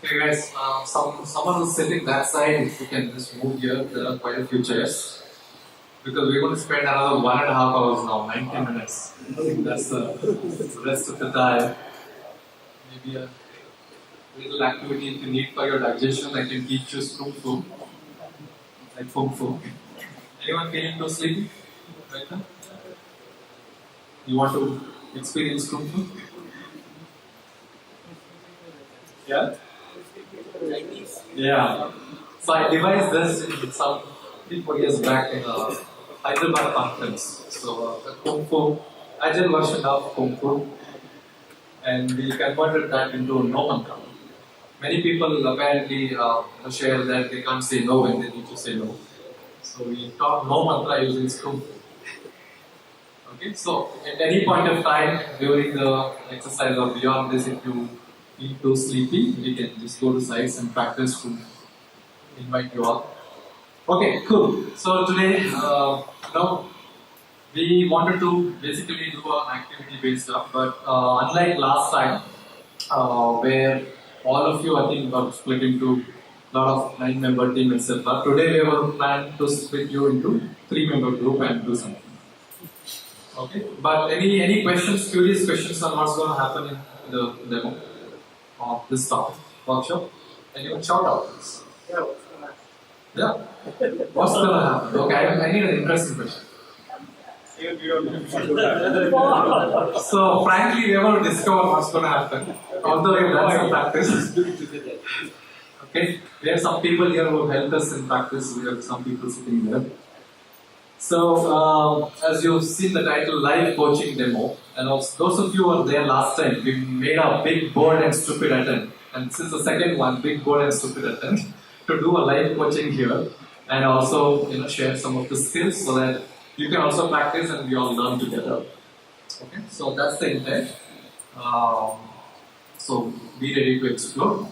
Okay guys, someone who's sitting that side, if you can just move here, there are quite a few chairs. Because we're going to spend another 1.5 hours now, 90 minutes. I think that's the rest of the time. Maybe a little activity if you need for your digestion. I can teach you Scrum Fu, like Fung Fu. Anyone feeling too sleepy right now? You want to experience Scrum Fu? Yeah? Yeah. So I devised this some 3-4 years back in a Hyderabad conference. So the Kung Fu, agile version of Kung Fu, and we converted that into no mantra. Many people apparently share that they can't say no when they need to say no. So we taught no mantra using Scrum. Okay, so at any point of time during the exercise or beyond this, if you feel too sleepy, we can just go to sites and practice to invite you all. Okay, cool. So today, we wanted to basically do an activity-based stuff, but unlike last time, where all of you, I think, got split into a lot of 9-member team, etc. Today, we have planned to split you into 3-member group and do something. Okay, but any questions, curious questions on what's going to happen in the demo of this talk workshop? Anyone shout out, please? Yeah. What's going to happen? Okay, I need an interesting question. So, frankly, we are going to discover what's going to happen. Although we've done some practice. Okay, we have some people here who helped us in practice. We have some people sitting there. So, as you've seen the title, Live Coaching Demo, and also those of you who were there last time, we made a big, bold, and stupid attempt. And this is the second one, big, bold, and stupid attempt, to do a live coaching here, and also share some of the skills so that you can also practice and we all learn together. Okay, so that's the intent. So be ready to explore.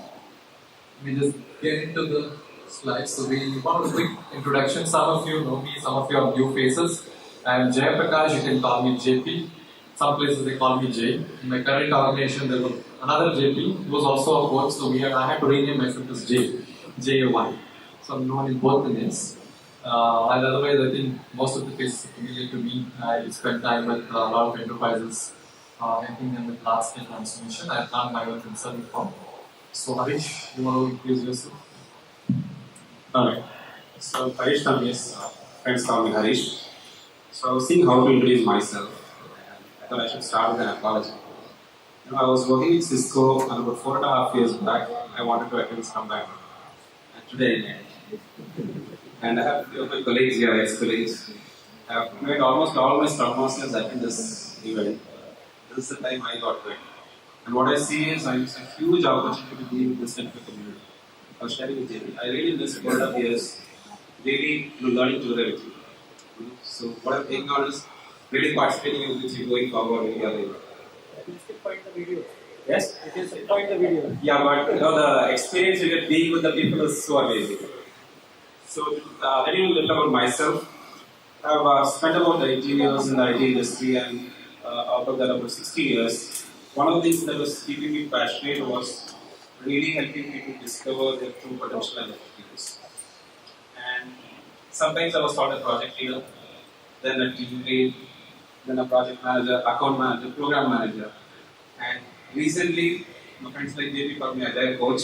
Let me just get into the slides. So we want a quick introduction. Some of you know me, some of you are new faces. I am Jayaprakash, you can call me JP. Some places they call me J. In my current organization there was another JP who was also a coach, so I had to rename myself as J1. So I'm known in both the names. And otherwise I think most of the faces are familiar to me. I spent time with a lot of enterprises, helping them with large scale transformation. I've done my own consulting firm. So Harish, you want to introduce yourself? Alright. So Harish Thampi is friends call me Harish. So I was seeing how to introduce myself. I thought I should start with an apology. I was working in Cisco and about 4.5 years back I wanted to attend Scrum Bangalore. And today and I have a few of my colleagues here, ex-colleagues. I have made almost all my Scrum Masters attend this event. This is the time I got to it. And what I see is it's a huge opportunity to be with this kind of a community. I was sharing with you. I really miss 4.5 years really learning together with you. So what I'm taking on is really participating with you going forward in the other event. You still point the video. Yes? You can still point the video. Yeah, but the experience you get being with the people is so amazing. So let me little about myself. I've spent about 18 years in the IT industry, and out of that about 60 years. One of the things that was keeping me passionate was really helping people discover their true potential and abilities. And sometimes I was called a project leader, then a team lead, then a project manager, account manager, program manager. And recently, my friends like JP called me a agile coach,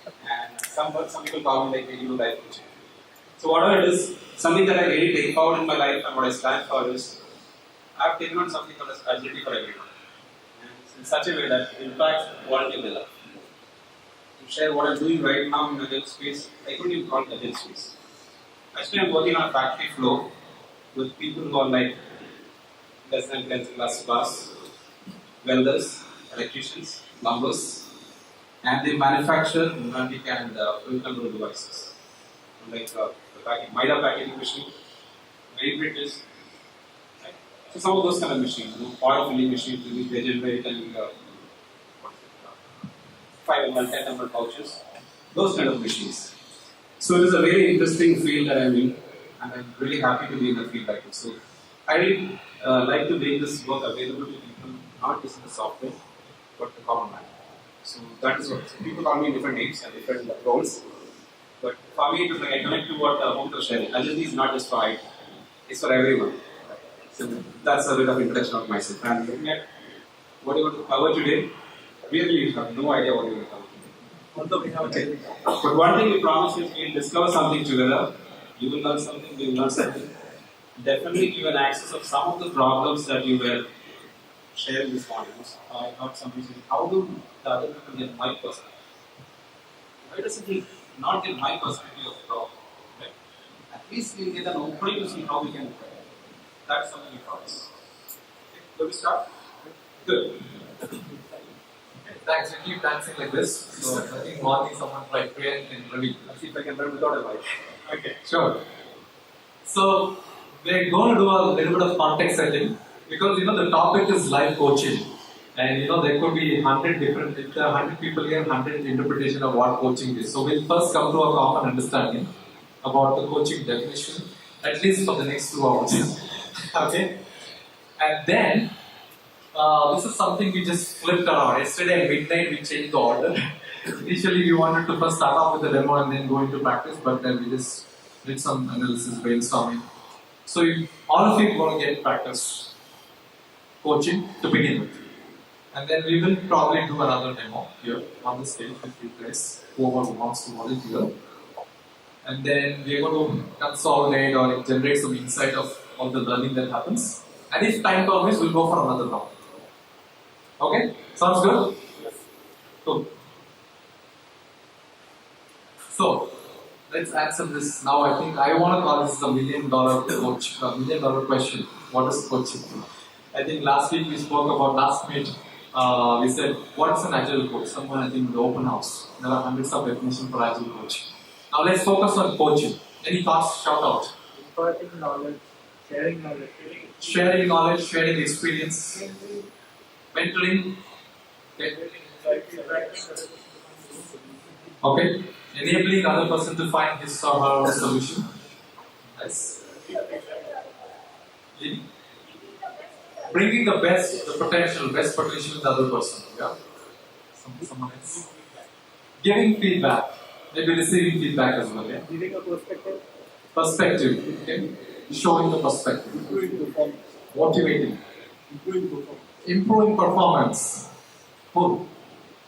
and some people call me like a new life coach. So whatever it is, something that I really take forward in my life and what I stand for is, I've taken on something called as agility for everyone. And in such a way that it impacts quality of my life. To share what I'm doing right now in the agile space, I couldn't even call it agile space. Actually, I'm working on a factory floor with people who are like less than 10th class, welders, electricians, plumbers, and they manufacture pneumatic and fluid control devices. Like the Maida packaging machine, very British. Right? So some of those kind of machines, oil filling machines, which they generate and 5 ml, 10 ml pouches, those kind of machines. So it is a very interesting field that I'm in, and I'm really happy to be in the field like this. So I really like to make this work available to people, not just in the software, but the common man. So that is what people call me different names and different roles. But for me, it was like I connect to what Mumta was sharing. Agility is not just for IT, it's for everyone. So that's a bit of introduction of myself. And looking at what you want to cover today, really have no idea what you want to cover. Although we have Okay. But one thing we promise is we'll discover something together. You will learn something, we will learn something. Definitely give an access of some of the problems that you were sharing this morning. I heard somebody say, how do the other people get my perspective? Why doesn't he not get my perspective of the problem? Right? At least we'll get an opening to see how we can do it. That's something we promise. Okay, shall we start? Good. Thanks, we keep dancing like this. So I think morning someone tried Priyank and Ravi. Let's see if I can run without a mic. Okay, sure. So we're going to do a little bit of context setting because the topic is life coaching, and there could be 100 different. If there are 100 people here, 100 interpretation of what coaching is. So we'll first come to a common understanding about the coaching definition, at least for the next 2 hours. Okay, and then. This is something we just flipped around. Yesterday at midnight we changed the order. Initially we wanted to first start off with the demo and then go into practice, but then we just did some analysis, brainstorming. So all of you are going to get practice coaching to begin with. And then we will probably do another demo here on the stage with you guys, whoever wants to volunteer. And then we are going to consolidate or generate some insight of all the learning that happens. And if time permits, we'll go for another round. Okay? Sounds good? Yes. Cool. So, let's answer this now. I think I want to call this the $1 million coach, $1 million question. What is coaching? I think last week we spoke about last meet. We said, what's an agile coach? Someone, I think, in the open house. There are hundreds of definitions for agile coach. Now let's focus on coaching. Any thoughts? Shout out. imparting knowledge, sharing knowledge. Sharing knowledge, sharing experience. Mentoring. Okay. Enabling other person to find his or her own solution. Yes. Bringing the best, the best potential in the other person. Yeah. Someone else. Giving feedback. Maybe receiving feedback as well. Yeah. Giving a perspective. Perspective. Okay. Showing the perspective. Motivating. Improving performance. Cool.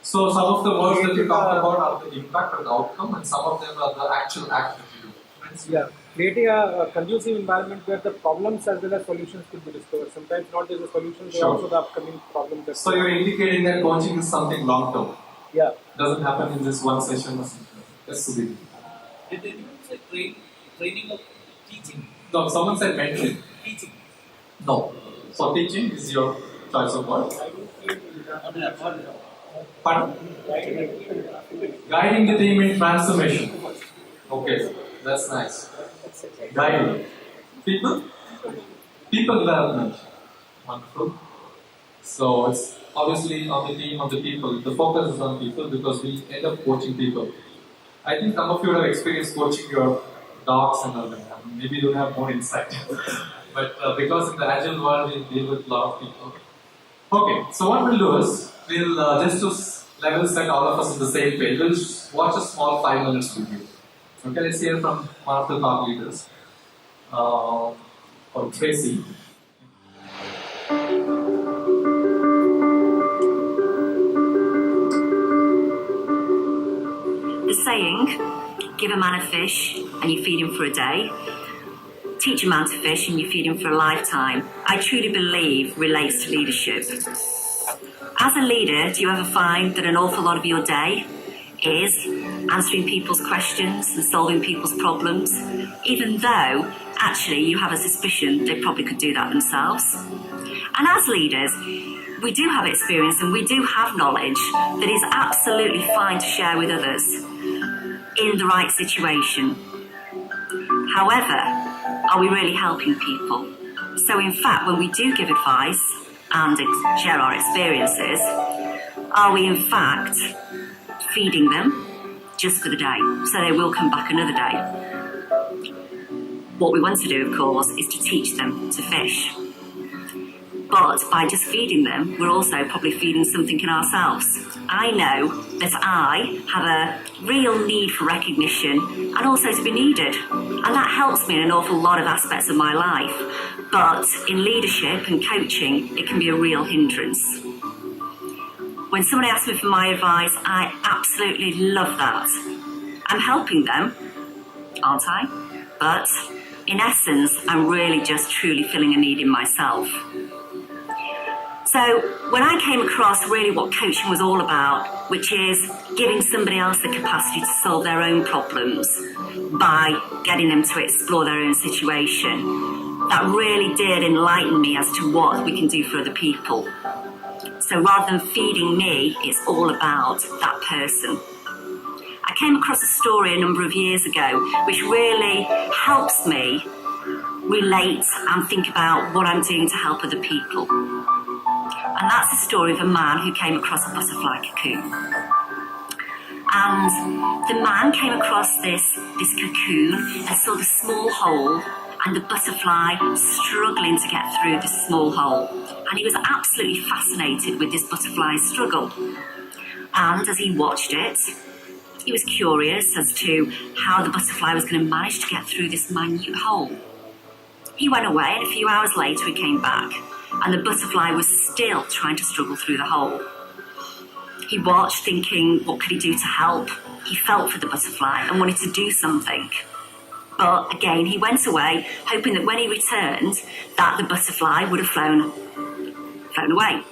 So some of the words that you talked about are the impact or the outcome, and some of them are the actual act that you do. Friends? Yeah, creating a conducive environment where the problems as well as solutions could be discovered. Sometimes not just the solutions, but also the upcoming problems. So you're indicating that coaching is something long term. Yeah. Doesn't happen in this one session or something. That's the big. Did anyone say training or teaching? No, someone said mentoring. Teaching. No. So teaching is your choice of word. Pardon? Guiding the team in transformation. Okay, that's nice. Guiding. People development. Wonderful. So it's obviously on the team of the people. The focus is on people because we end up coaching people. I think some of you have experienced coaching your dogs and all that. Maybe you have more insight. But because in the agile world we deal with a lot of people. Okay, so what we'll do is we'll just to level set all of us on the same page. We'll watch a small 5 minutes video. Okay, let's hear from one of the thought leaders, called Tracy. The saying, give a man a fish and you feed him for a day, teach a man to fish and you feed him for a lifetime, I truly believe relates to leadership. As a leader, do you ever find that an awful lot of your day is answering people's questions and solving people's problems, even though actually you have a suspicion they probably could do that themselves? And as leaders, we do have experience and we do have knowledge that is absolutely fine to share with others in the right situation. However, are we really helping people? So in fact, when we do give advice and share our experiences, are we in fact feeding them just for the day, so they will come back another day? What we want to do, of course, is to teach them to fish. But by just feeding them, we're also probably feeding something in ourselves. I know that I have a real need for recognition and also to be needed. And that helps me in an awful lot of aspects of my life. But in leadership and coaching, it can be a real hindrance. When somebody asks me for my advice, I absolutely love that. I'm helping them, aren't I? But in essence, I'm really just truly filling a need in myself. So when I came across really what coaching was all about, which is giving somebody else the capacity to solve their own problems by getting them to explore their own situation, that really did enlighten me as to what we can do for other people. So rather than feeding me, it's all about that person. I came across a story a number of years ago which really helps me relate and think about what I'm doing to help other people. And that's the story of a man who came across a butterfly cocoon. And the man came across this cocoon and saw the small hole and the butterfly struggling to get through this small hole. And he was absolutely fascinated with this butterfly's struggle. And as he watched it, he was curious as to how the butterfly was going to manage to get through this minute hole. He went away, and a few hours later he came back, and the butterfly was still trying to struggle through the hole. He watched, thinking, what could he do to help? He felt for the butterfly and wanted to do something. But again, he went away, hoping that when he returned, that the butterfly would have flown away.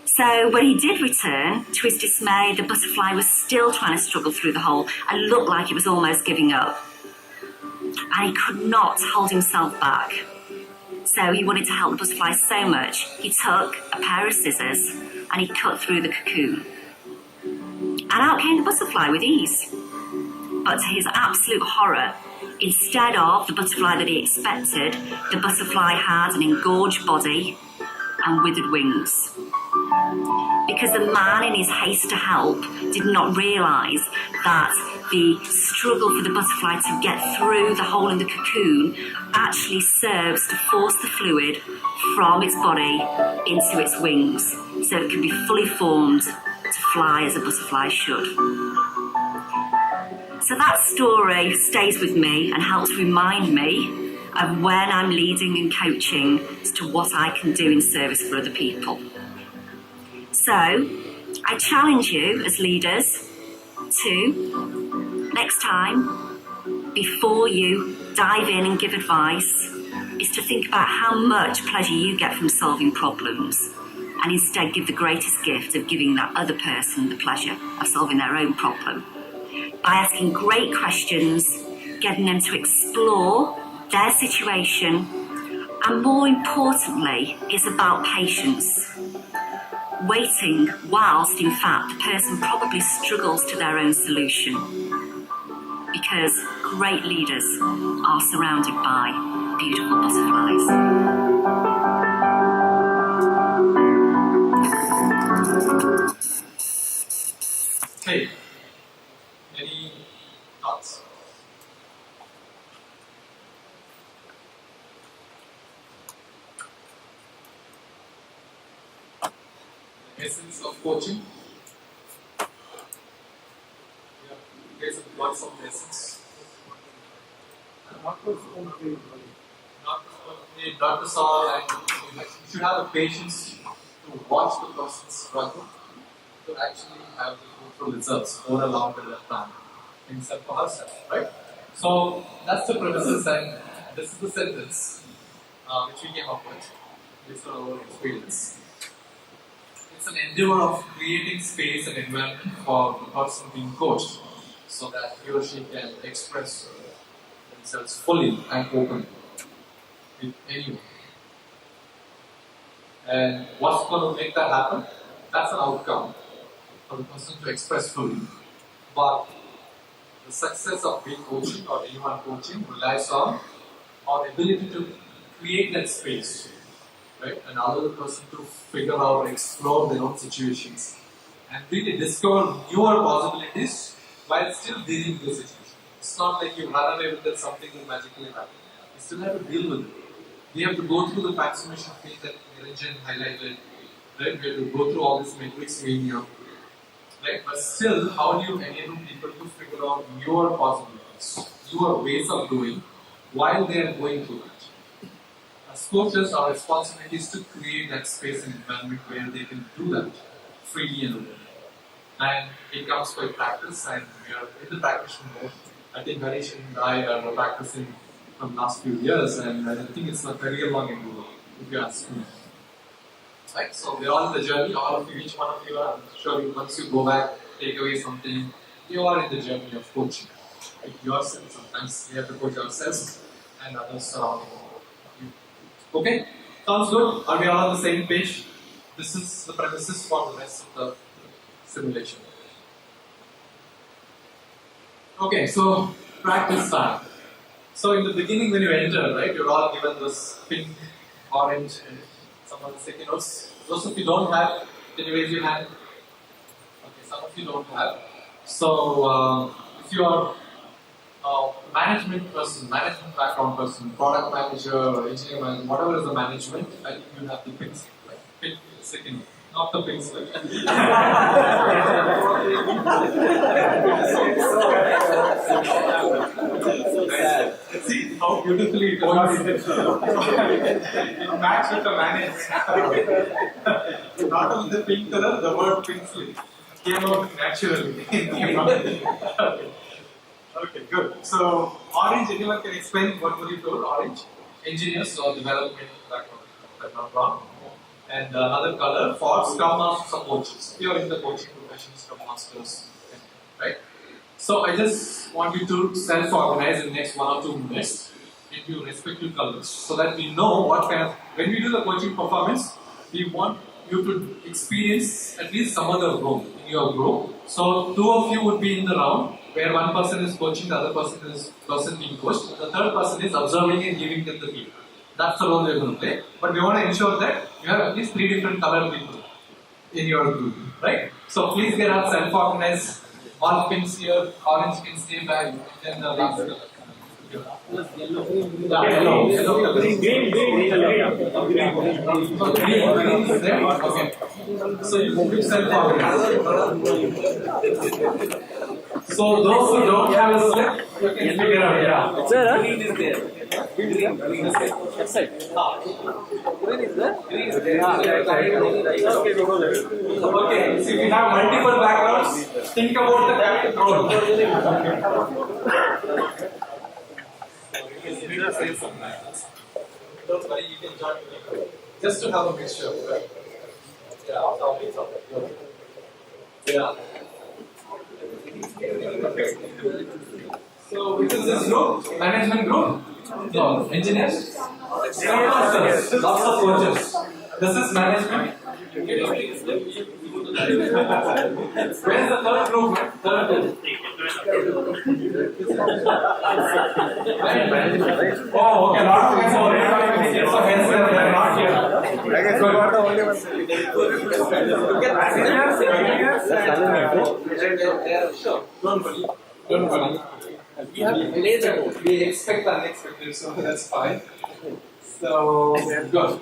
So when he did return, to his dismay, the butterfly was still trying to struggle through the hole and looked like it was almost giving up. And he could not hold himself back. So he wanted to help the butterfly so much, he took a pair of scissors and he cut through the cocoon. And out came the butterfly with ease. But to his absolute horror, instead of the butterfly that he expected, the butterfly had an engorged body and withered wings. Because the man, in his haste to help, did not realise that the struggle for the butterfly to get through the hole in the cocoon actually serves to force the fluid from its body into its wings, so it can be fully formed to fly as a butterfly should. So that story stays with me and helps remind me of when I'm leading and coaching as to what I can do in service for other people. So I challenge you as leaders to, next time, before you dive in and give advice, is to think about how much pleasure you get from solving problems, and instead give the greatest gift of giving that other person the pleasure of solving their own problem. By asking great questions, getting them to explore their situation, and more importantly, it's about patience. Waiting whilst, in fact, the person probably struggles to their own solution. Because great leaders are surrounded by beautiful butterflies. Okay. Any thoughts? Essence of coaching. Yeah, there's lots of lessons. Not to solve, and you should have the patience to watch the person struggle to actually have the fruitful results over a long period of time, except for herself, right? So that's the premises, and this is the sentence which we came up with based on our own experience. It's an endeavor of creating space and environment for the person being coached so that he or she can express themselves fully and openly with anyone. And what's going to make that happen? That's an outcome for the person to express fully. But the success of being coaching or anyone coaching relies on our ability to create that space, right? And allow the person to figure out, explore their own situations, and really discover newer possibilities while still dealing with the situation. It's not like you run away with it, something will magically happen. You still have to deal with it. we have to go through the transformation phase that Niranjan highlighted, right? We have to go through all this matrix mania, right? But still, how do you enable people to figure out your possibilities, your ways of doing, while they are going through that? As coaches, our responsibility is to create that space and environment where they can do that freely and openly. And it comes by practice, and we are in the practice mode. I think Harish and I are practicing from last few years, and I think it's a career-long endeavor, if you ask me. Right? So we're all in the journey. All of you, each one of you, I'm sure once you go back, take away something. You are in the journey of coaching. Right? Yourself. Sometimes we have to coach ourselves and others surrounding you. Okay? Sounds good? Are we all on the same page? This is the premises for the rest of the simulation. Okay, so practice time. So in the beginning when you enter, right, you're all given this pink, orange, and some other sticky notes. Those of you don't have, can you raise your hand? Okay, some of you don't have. So if you are a management person, management background person, product manager, engineer manager, whatever is the management, I think you have the pinks, right? Pink, sticky note. Not the pink slip. See how beautifully it was. Match with the manager. Not only the pink color, the word pink slip came out naturally. Okay, good. So, orange, anyone can explain what were you told? Orange? Engineers or development background, if I'm not wrong. And another color for Scrum Masters or coaches. If you are in the coaching profession, Scrum Masters, right? So I just want you to self-organize in the next 1 or 2 minutes into respective colors, so that we know what kind of. When we do the coaching performance, we want you to experience at least some other role in your group. So 2 of you would be in the round where one person is coaching, the other person is being coached, the third person is observing and giving them the feedback. That's the role we're going to play. But we want to ensure that you have at least 3 different colored people in your group, right? So please get up, self-organize. All pins here, orange can stay back, and then the last color. Yellow. Green is there. Okay. So you self-organize. So those who don't have a slip, you can figure out. Yeah. Green is there. Green is there. That's it. Green is there. Green is there. Okay. So if you have multiple backgrounds, think about the captain role. Don't worry, you can join me. Just to have a mixture, right? Yeah. So, which is this group? Management group? No, engineers? Scrum Masters, lots of coaches. This is management. Where's the third group? Third group. Oh, okay, lot of guys are already here, so hence they are not here. I guess we are the only ones. Sure, don't worry. Don't worry. We have to play the role. We expect the unexpected, so that's fine. So, good.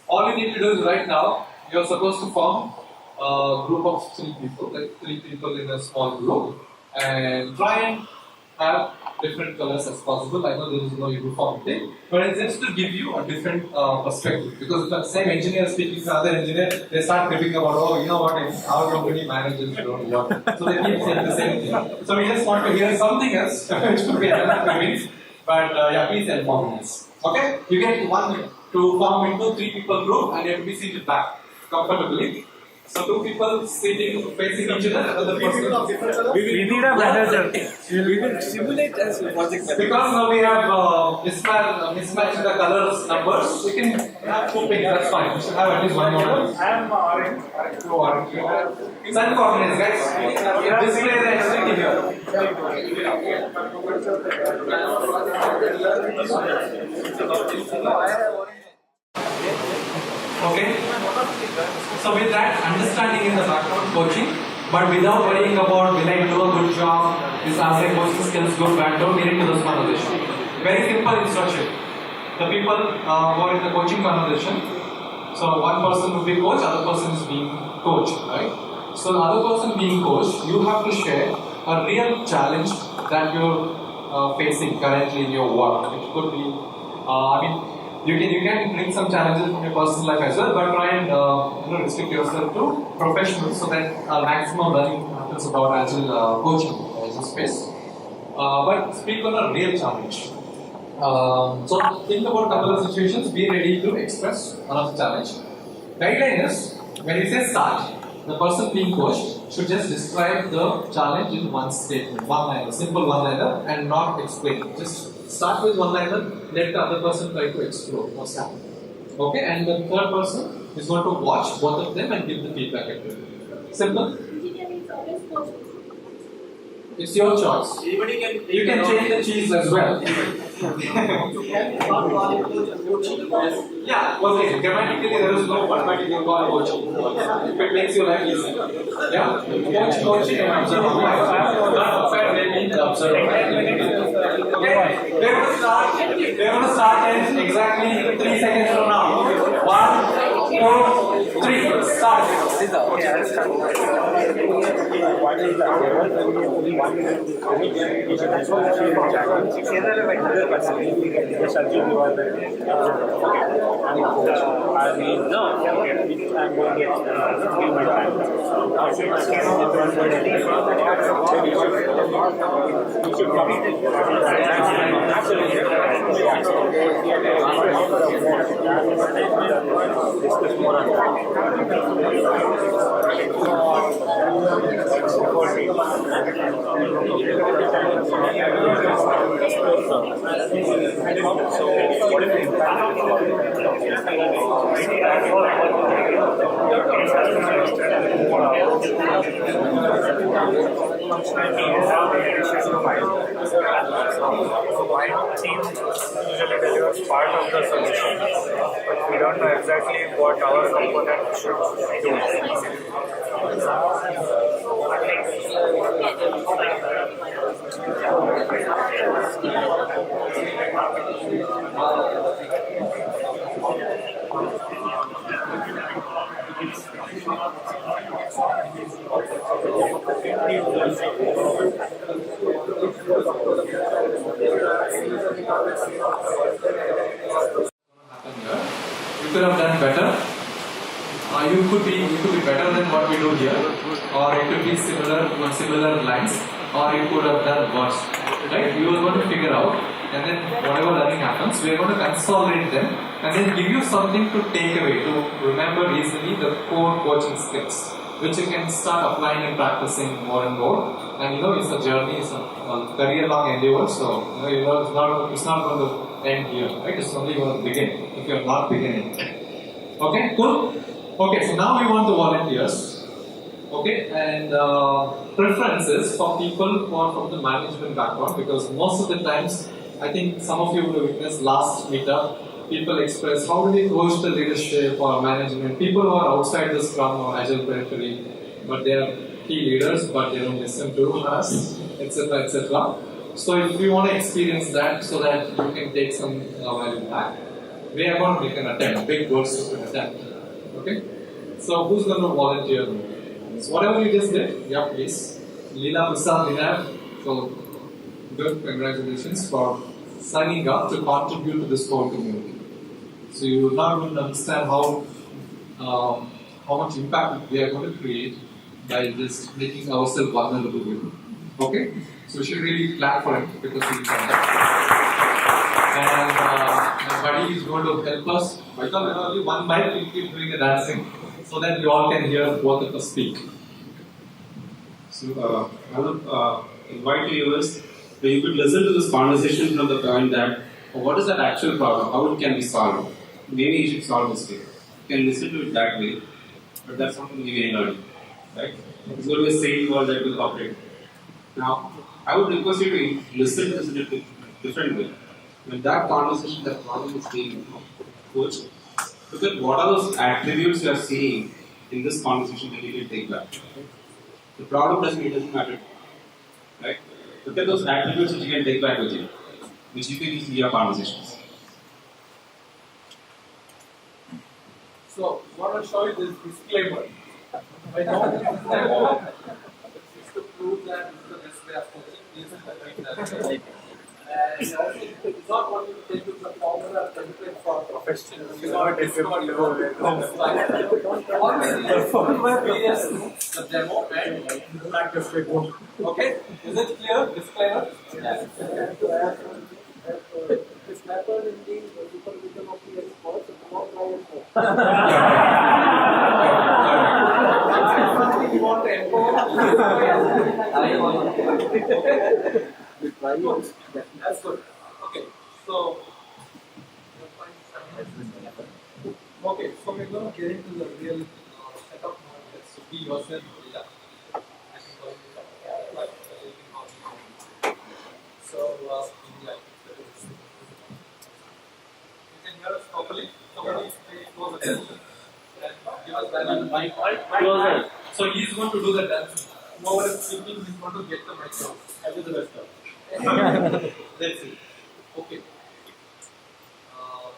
All you need to do is right now, you are supposed to form a group of 3 people, like 3 people in a small group, and try and have different colors as possible. I know there is no uniformity, but it's just to give you a different perspective. Because if the same engineer is speaking to another engineer, they start cribbing about, oh, you know what, our company managers don't work. So they keep saying the same thing. So we just want to hear something else, which could be another cribbing. But yeah, please inform us. Okay? You get 1 minute to form into 3 people group, and you have to be seated back comfortably. So 2 people sitting facing each other, and the person. We need a manager. We will simulate as a project manager. Because now we have mismatch in the colors numbers, we can have 2 picks, that's fine. We should have at least 1 more. I am orange. Self-organize, guys. Display the activity here. Okay? So with that understanding in the background coaching, but without worrying about will I do a good job, is our coaching skills good, bad, don't get into this conversation. Very simple instruction. the people who are in the coaching conversation. So one person will be coach, other person is being coached, right? So the other person being coached, you have to share a real challenge that you're facing currently in your work. It could be, you can bring some challenges from your personal life as well, but try and restrict yourself to professional so that maximum learning happens about agile coaching as a space. But speak on a real challenge. So think about a couple of situations, be ready to express one of the challenge. Guideline is, when you say start, the person being coached should just describe the challenge in one statement, one-liner, simple one-liner, and not explain. Just start with one-liner, let the other person try to explore what's happening. Okay, and the third person is going to watch both of them and give the feedback at them. Simple? It's your choice. You can change the cheese as well. Yeah, okay. Grammatically, there is no word, but you can call coaching. If it makes your life easy. Yeah? Coaching and observer. Not fair, they mean observer. Okay? We're going to start in exactly 3 seconds from now. 1, 2, 3. Start. Part of the solution, but we don't know exactly what our component should do. You could have done better. You could be better than what we do here, or it could be similar lines, or you could have done worse. Right? You are going to figure out, and then whatever learning happens, we are going to consolidate them, and then give you something to take away, to remember easily the core coaching skills, which you can start applying and practicing more and more. And it's a journey, it's a career-long endeavor. So it's not going to end here, right? It's only going to begin if you're not beginning. Okay, cool. Okay, so now we want the volunteers. Okay, and preferences for people who are from the management background, because most of the times, I think some of you will witness last meetup, people express how do they coach the leadership or management, people who are outside the Scrum or Agile periphery, but they are key leaders, but they don't listen to us, etc., etc. So if you want to experience that so that you can take some value back, we are going to make an attempt, big words to an attempt. Okay? So who's going to volunteer? So whatever you just did, yeah, please. Leela Prasad Dinar, so good, congratulations for signing up to contribute to this whole community. So you will not even understand how much impact we are going to create by just making ourselves vulnerable with it. Okay? So we should really clap for him because he's done that. And my buddy is going to help us. Because only one mic will keep doing the dancing so that you all can hear both of us speak. So I would invite you viewers that you could listen to this conversation from the point that what is that actual problem? How it can be solved? Maybe you should solve this way. You can listen to it that way, but that's something you can learn. Right? It's going to be a same world that will operate. Now, I would request you to listen to this in a different way. When that conversation, that problem is being coached, look at what are those attributes you are seeing in this conversation that you can take back. The problem doesn't matter. Right? Look at those attributes that you can take back with you, which you can use in your conversations. So, I want to show you this disclaimer. I know this disclaimer is to prove that this is the best way of coaching. Please repeat that. And also, it's not only to take you to the formula template for professionals. You know, it's not your own. Always experience the demo and practice report. Okay? Is it clear? Disclaimer? Yes. This method is being supervision of the expert, not by You want to empower? That's good. Okay, so okay, so we're going to get into the real setup now. So be yourself. So yeah. You can hear us properly. Somebody pay close attention and give us valuable mic. Closer. So he's going to do the dancing. Whoever is speaking, he's going to get the mic. I'll do the rest of it. Let's see. Okay.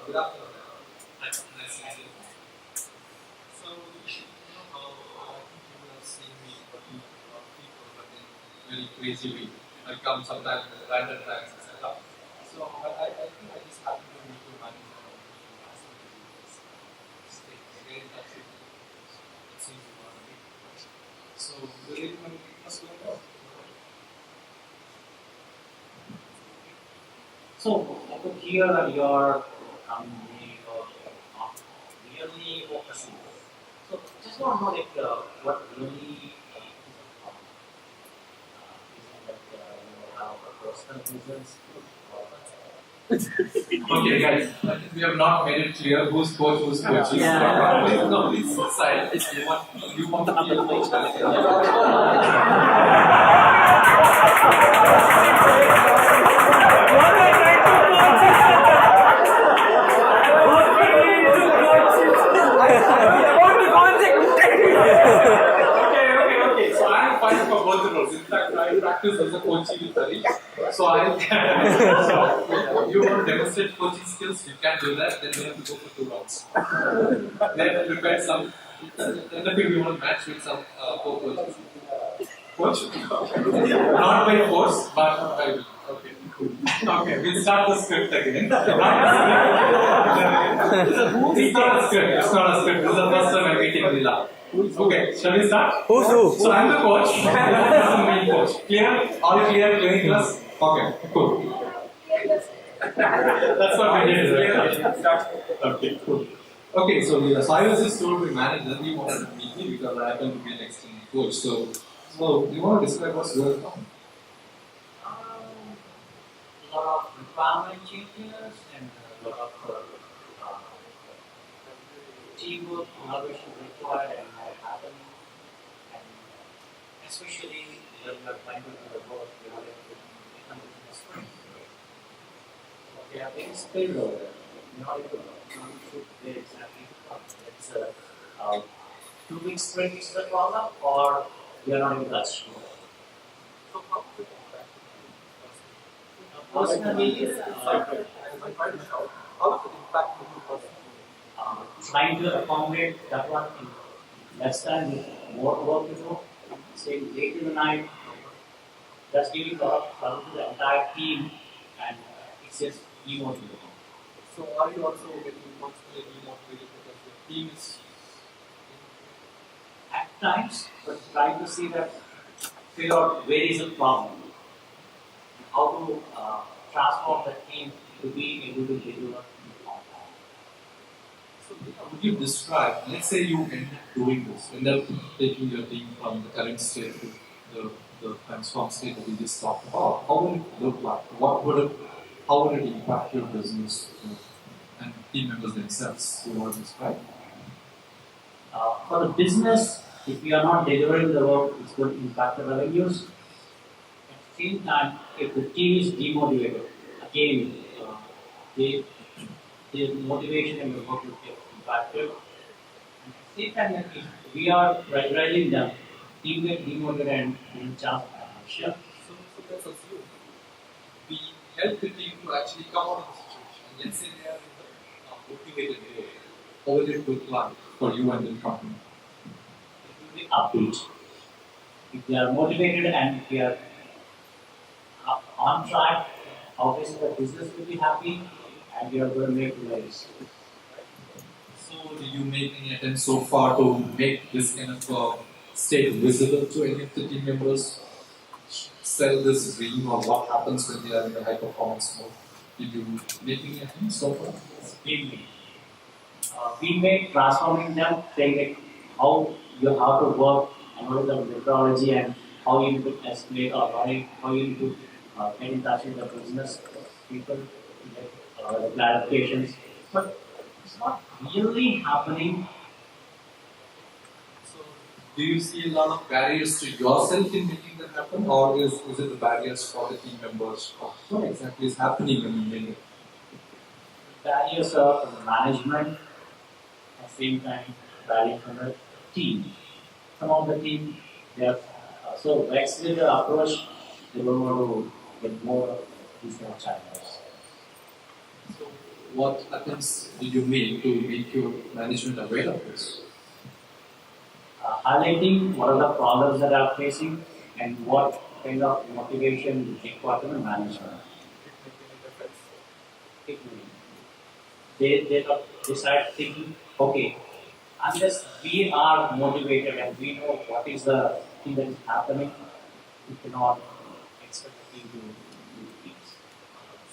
Good afternoon. Nice to meet you. So, I think you have seen me working with people, but in very crazy way. I come sometimes with random times, etc. So, I think I just happen to meet you, man. Stay in touch with you. It seems you want to be. So, will you want to take us over? So, I could hear that you are really focusing. So, just want to know what really you have personal reasons. Okay, guys, I think we have not made it clear who's coach, who's coach. Yeah. Please decide. You want to be a coach. Okay. So I am fine for both the roles. In fact, I practice as a coaching with Harish. So you want to demonstrate coaching skills, you can do that. Then we have to go for 2 rounds. Then prepare some. In the field, we want to match with some co-coaches. Coach? Not by force, but by will. Okay, cool. Okay, we'll start the script again. It's not a script. It's not a script. This is the first time I'm meeting Lila. Okay, shall we start? Who's who? So I'm the coach. And this is the main coach. Clear? All clear? Clearing class? Okay, cool. That's what we did. Okay, cool. Okay, so Lila, so I was just told by manager he wanted to meet me because I happen to be an external coach. So do you want to describe what's going on? A lot of requirement changes and a lot of teamwork, collaboration required and more happening. And especially when we are trying to do the work, we have to become a sprint. So we are being skilled over there. We are not able to do exactly it's a 2-week sprint is the problem, or we are not able to achieve it. So how do you Personally, how does it impact you personally? trying to accommodate that one in less time with more work to do, staying late in the night, that's giving a lot of trouble to the entire team, and it's just demotivating. So are you also getting constantly demotivated because the team is At times, but trying to see that, figure out where is the problem, how to transform the team to be able to deliver on time. So would you describe, let's say you end up doing this, end up taking your team from the current state to the transformed state that we just talked about, how would it look like? How would it impact your business and team members themselves? You want to describe? For the business, if we are not delivering the work, it's going to impact the revenues. At the same time, if the team is demotivated, again, their motivation and the work will get impacted. And at the same time, if we are rallying them, team get demotivated and chance of action. So let's assume we help the team to actually come out of the situation. Let's say they are in the motivated way, how will it look like? for you and the company? It will be upbeat. If we are motivated and if we are on track, obviously the business will be happy and we are going to make waves. So, did you make any attempts so far to make this kind of state visible to any of the team members? Sell this dream or what happens when they are in the high performance mode? Did you make any attempts so far? We may transforming them, saying like how you have to work and what is the methodology and how you need to escalate or how you need to get in touch with the business people, get the clarifications. But it's not really happening. So, do you see a lot of barriers to yourself in making that happen, or is it the barriers for the team members? What exactly is happening when you make it? Barriers are from the management, at the same time, barriers from the team. Some of the team, they are so vexed with the approach, they don't want to get more of these kind of challenges. So, what attempts did you make your management aware of this? Highlighting what are the problems that are facing and what kind of motivation is required from the management. They start thinking, okay, unless we are motivated and we know what is the thing that is happening, we cannot expect the team to do things.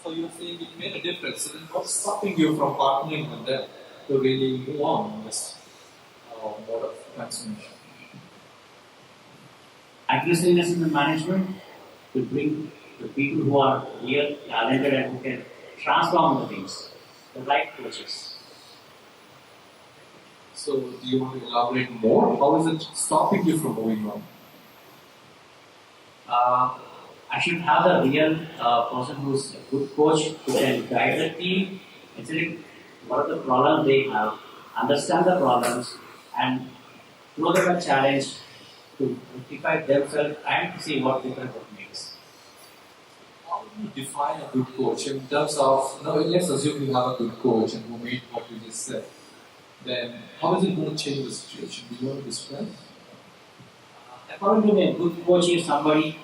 So you're saying it made a difference. So then what's stopping you from partnering with them to really move on in this mode of transformation? Aggressiveness in the management to bring the people who are real, talented and who can transform the things, the right coaches. So do you want to elaborate more? How is it stopping you from moving on? I should have the real person who's a good coach who can guide the team, actually what are the problems they have, understand the problems and throw them a challenge to rectify themselves and see what difference it makes. How do you define a good coach in terms of, now let's assume you have a good coach and who made what you just said. Then how is it going to change the situation? Do you want to describe? According to me, a good coach is somebody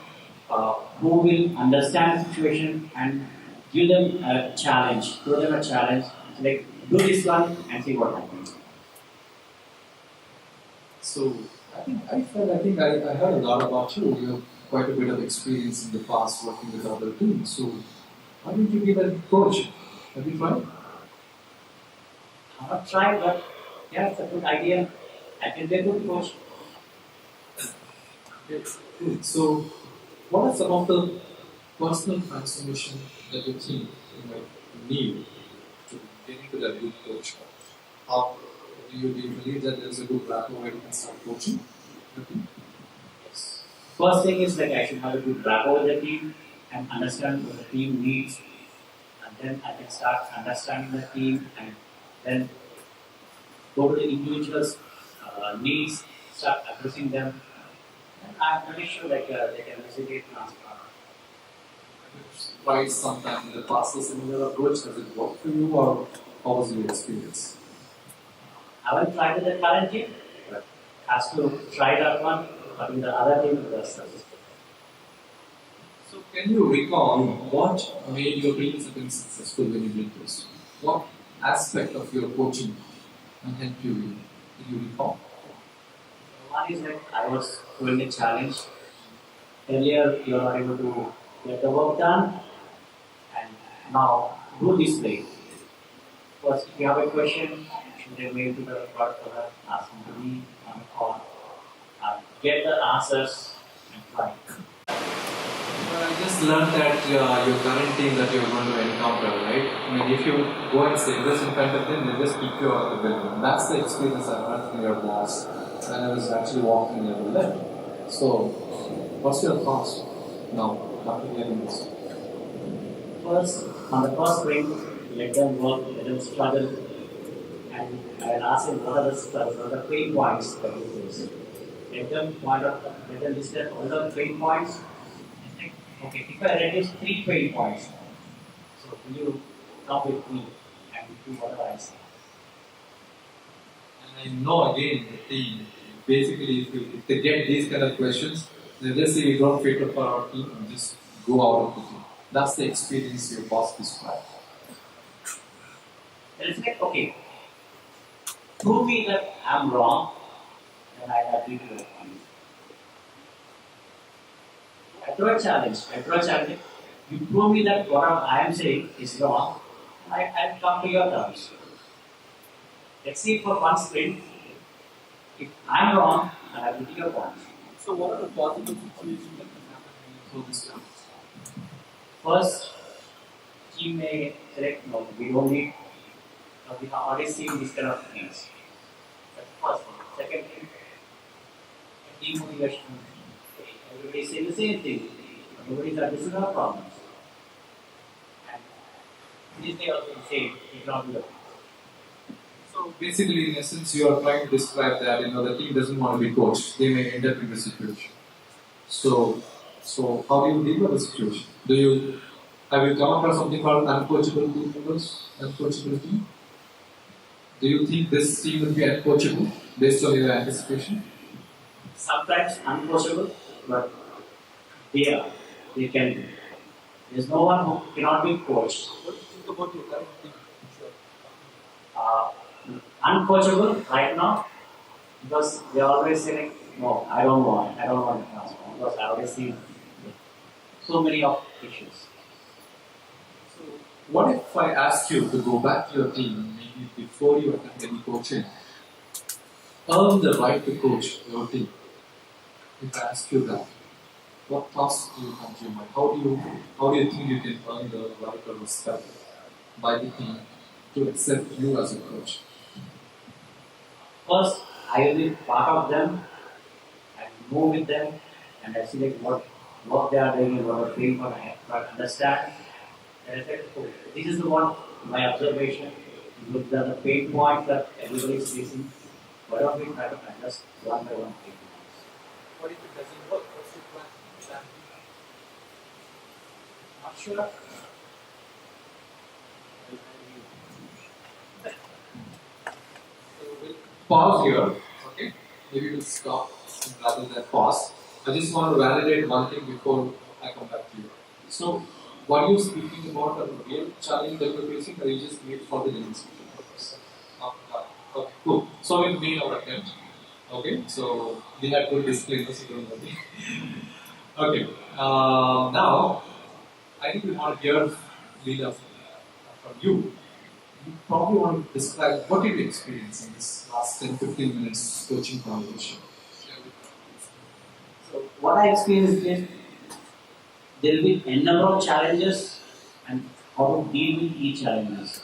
who will understand the situation and give them a challenge, throw them a challenge, like do this one and see what happens. So I heard a lot about you. You have quite a bit of experience in the past working with other teams. So why didn't you be that coach? Have you tried? I have not tried, but yeah, it's a good idea. I can be a good coach. Yes. Good. So what are some of the personal transformation that your team might need to get into that good coach? How do you believe that there is a good rapport where you can start coaching? Yes. First thing is like I should have a good rapport with the team and understand what the team needs, and then I can start understanding the team and then go to the individuals' needs, start addressing them. And I'm pretty sure like they can facilitate transfer. Tried sometime in the past a similar approach? Has it worked for you, or how was your experience? I haven't tried with the current team, but has to try that one, but in the other team it was successful. So can you recall what made your team successful when you did this? What aspect of your coaching helped you? Did you recall? One is that I was doing a challenge. Earlier you are able to get the work done and now do this way. First, if you have a question, should they mail to the product owner, ask him to me on the call, get the answers and try. Well, I just learned that your current team that you're going to encounter, right? I mean, if you go and say this in front of them, they just kick you out of the building. That's the experience I heard from your boss when I was actually walking near the left. So, what's your thoughts now after hearing this? First, on the first spring, let them work, let them struggle, and I'll ask them what are the struggles, what are the pain points that you face. Let them list all the pain points. And think, okay, if I reduce 3 pain points, so will you come with me and do whatever I say? And And I know again the team, basically if they get these kind of questions, they just say we don't fit up for our team and just go out of the team. That's the experience your boss described. It's like, okay, prove me that I'm wrong, then I agree to it. I throw a challenge. You prove me that what I am saying is wrong, I'll come to your terms. Let's see for one sprint. If I'm wrong, I agree to your point. So what are the possible situations that can happen when you throw this down? First, team may select, no, we don't need, we have already seen these kind of things. That's the first one. Second thing, demotivation. Everybody saying the same thing. Nobody's addressing our problems. And this they also say, it not do that. So basically, in essence, you are trying to describe that the team doesn't want to be coached. They may end up in the situation. So how do you deal with the situation? Have you come across something called uncoachable team members? Uncoachable team? Do you think this team will be uncoachable based on your anticipation? Sometimes uncoachable, but they can be. There's no one who cannot be coached. What do you think about your current team? Uncoachable right now because they always say like, no, I don't want to transform because I always see so many of issues. So what if I ask you to go back to your team, maybe before you attend any coaching, earn the right to coach your team? If I ask you that, what thoughts do you come to your mind? How do you think you can earn the right or respect by the team to accept you as a coach? First, I will be part of them and move with them and I see like what they are doing and what are doing for I understand. And I said, oh, this is the one, my observation, look at the pain points that everybody is facing. Why don't we try to address one by one pain points? What if it doesn't work? What's your plan? Not sure. So we'll pause here, okay? Maybe we'll stop rather than pause. I just want to validate one thing before I come back to you. So, what are you speaking about a real challenge that you're facing, or you just need for the demonstration purpose? Okay, cool. So we'll made our attempt. Okay, so we had good disclaimers, so don't worry. Okay, now I think we want to hear Leela from you. You probably want to describe what did you experience in this last 10-15 minutes coaching conversation. So what I experienced is there will be a number of challenges and how to deal with each challenges.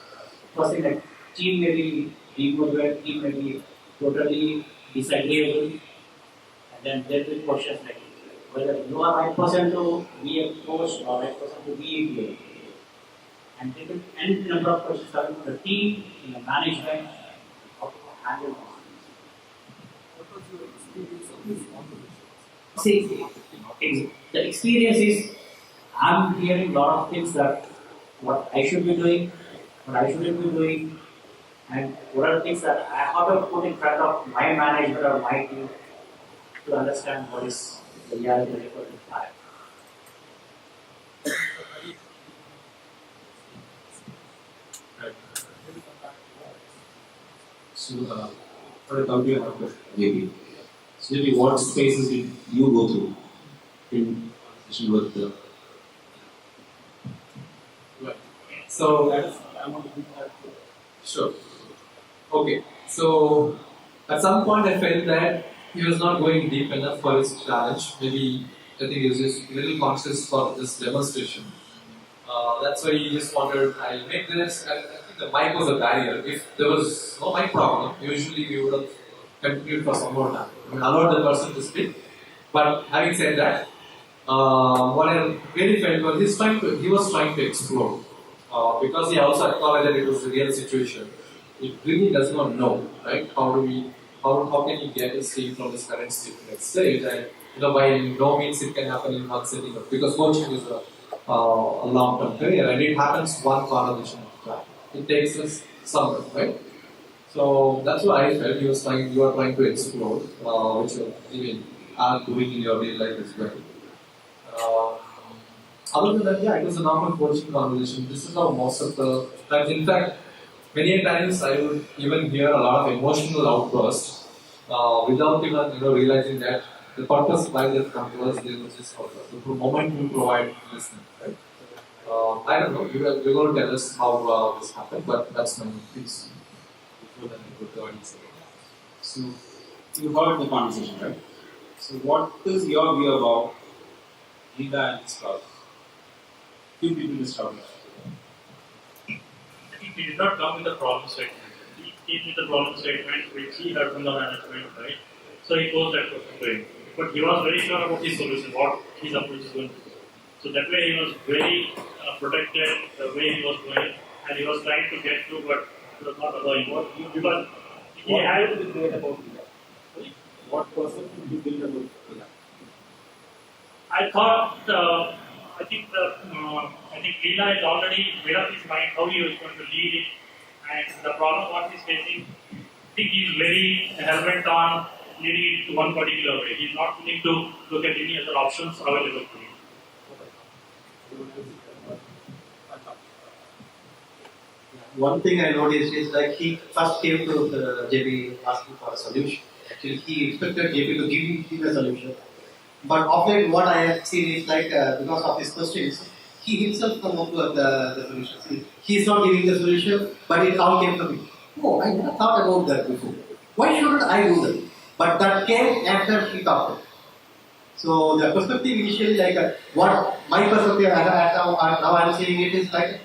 First thing like team may be demotivated, team may be totally disagreeable, and then there will be questions like whether you are right person to be a coach or right person to be a player. And there will be n number of questions coming from the team, in the management, how to handle things. What was your experience of this conversation? See, the experience is I'm hearing a lot of things that what I should be doing, what I shouldn't be doing, and what are the things that I have to put in front of my management or my team to understand what is the reality of the life. Right. So, for a company of JP, so JP, what spaces did you go through in conversation with the? Right. So I want to do that. Sure. Okay. So at some point I felt that he was not going deep enough for his challenge. Maybe I think he was just a little conscious for this demonstration. That's why he just wanted, I'll make this, and I think the mic was a barrier. If there was no mic problem, usually we would have continued for some more time. I mean, allowed the person to speak. But having said that, what I really felt was he was trying to explore. Because he also acknowledged that it was a real situation. He really does not know, right? How can he get his team from this current state to next stage? And by no means it can happen in one setting. Because coaching is a long-term career, and it happens one conversation at a time. It takes us somewhere, right? So that's what I felt. You are trying to explore, which you even are doing in your real life as well. Other than that, yeah, it was a normal coaching conversation. This is how most of the times, in fact, many times I would even hear a lot of emotional outbursts without even realizing that the purpose why they come to us, they was just for the moment we provide listening, right? I don't know. You're going to tell us how this happened, but that's my piece. Before then, we go to the So, you heard the conversation, right? So, what is your view about Gita and this problem? Few people in this problem. He did not come with a problem statement. He came with a problem statement which he heard from the management, right? So he posed that question to him. But he was very sure about his solution, what his approach is going to do. So that way he was very protected the way he was going, and he was trying to get through, but it was not allowing. Because he had to be great about it. What person would you build about it? I thought, I think Leela has already made up his mind how he was going to lead it, and the problem what he's facing, I think he's very hell-bent on leading it to one particular way. He's not willing to look at any other options available to him. One thing I noticed is like he first came to the JP asking for a solution. Actually, he expected JP to give him a solution. But often what I have seen is like because of his questions, he himself come up with the solution. He is not giving the solution, but it all came to me. Oh, I never thought about that before. Why shouldn't I do that? But that came after he talked. So the perspective initially, like what my perspective now I am saying it is like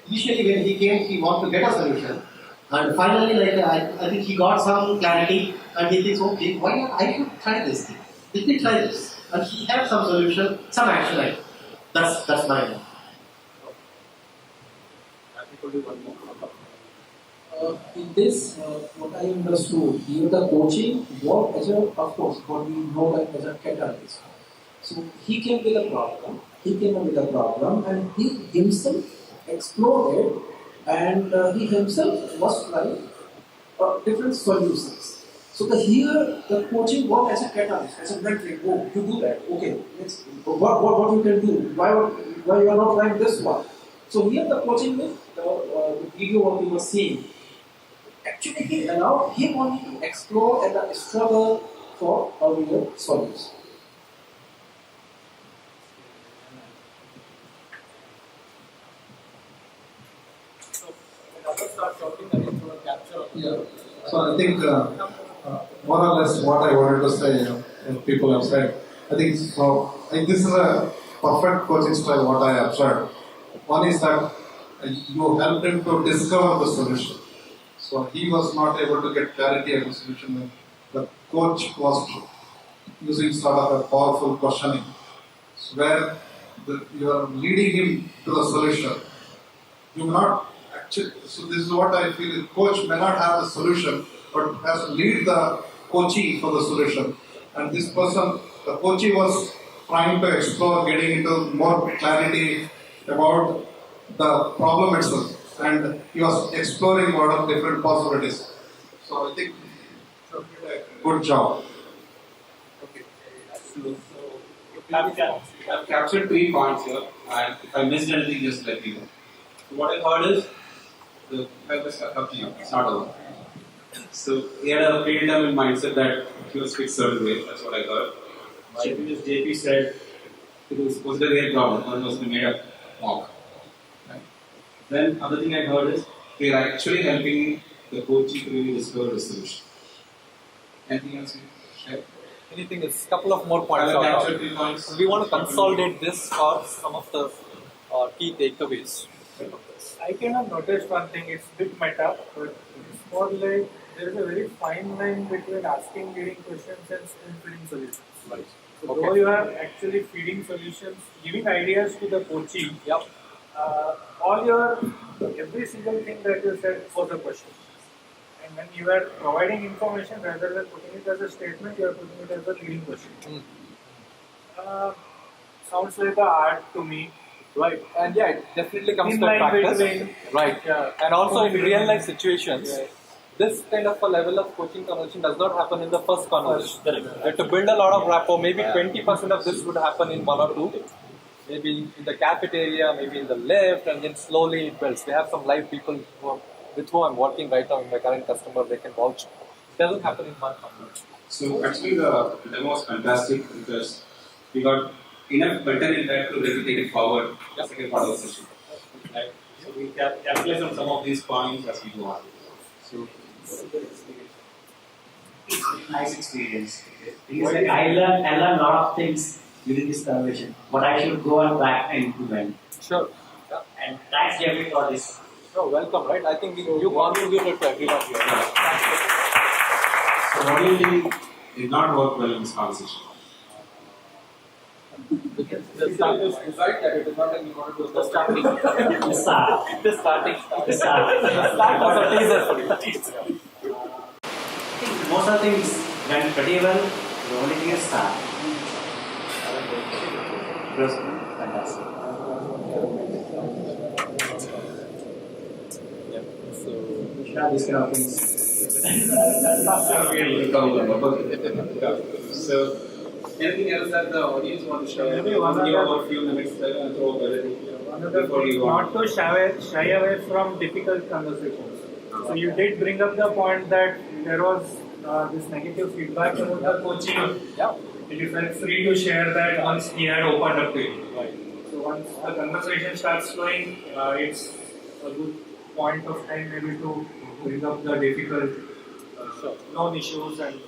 initially when he came, he wanted to get a solution, and finally, like I think he got some clarity, and he thinks, okay, why not I should try this thing? Let me try this. And he had some solution, some action item. That's my in this, what I understood, here the coaching worked as a, of course, what we know that as a catalyst. So he came with a problem, and he himself explored it, and he himself was trying different solutions. So here the coaching worked as a catalyst, as a mentoring. Oh, you do that. Okay, let's. What you can do? Why you are not trying this one? So here the coaching with the video what we were seeing. Actually, he allowed him only to explore and struggle for earlier solutions. Yeah. So I think more or less what I wanted to say, people have said. I think so. This is a perfect coaching style. What I observed. One is that you helped him to discover the solution. So he was not able to get clarity of the solution. The coach was using sort of a powerful questioning, where you are leading him to the solution. You not actually. So this is what I feel. The coach may not have the solution, but has to lead the coachee for the solution. And this person, the coachee, was trying to explore, getting into more clarity about the problem itself. And he was exploring a lot of different possibilities. So I think he did a good job. Okay. So I've captured 3 points here, and if I missed anything, just let me know. So what I heard is the purpose of helping out. It's not over. So he had a predetermined mindset that he was fixed certain way. That's what I heard. JP said it was a real problem, or it was made up mock. Then other thing I heard is we are actually helping the coachee to really discover the solution. Anything else you share? Anything else? Couple of more points. Points. We want to consolidate this for some of the key takeaways. I kind of noticed one thing, it's a bit meta, but it's more like there is a very fine line between asking leading questions and feeding solutions. Right. So though you are actually feeding solutions, giving ideas to the coachee, every single thing that you said was a question. And when you are providing information rather than putting it as a statement, you are putting it as a leading question. Sounds like an art to me. Right, and yeah, it definitely comes In to line practice. between- Right, Yeah. and also in real life situations, this kind of a level of coaching conversation does not happen in the first conversation. You have to build a lot of rapport. Maybe 20% of this would happen in 1 or 2. Maybe in the cafeteria, maybe in the lift, and then slowly it builds. We have some live people with whom I'm working right now in my current customer. They can vouch. It doesn't happen in 1 conversation. So actually the demo was fantastic because we got enough content in that to really take it forward. The second part of the session. Right? So we capitalize on some of these points as we go on. So Nice experience. Because like I learned a lot of things during this conversation. What I should go and back and implement. Sure. Yeah. And thanks Jeffrey for this. So welcome, right? I think you contributed to everyone here. So what do you think did not work well in this conversation? The start is right that it is not that you want to do the starting. The start. The starting. The start. The start was a teaser for you. I think most of the things went pretty well. The only thing is start. It was fantastic. We should have these kind of things. So, anything else that the audience want to share? Maybe one give other- about a few minutes and throw Another before thing, you go not to shy away from difficult conversations. So you did bring up the point that there was this negative feedback about the coaching. Yeah. And you felt free to share that once he had opened up to you. Right. So once the conversation starts flowing, it's a good point of time maybe to bring up the difficult known issues and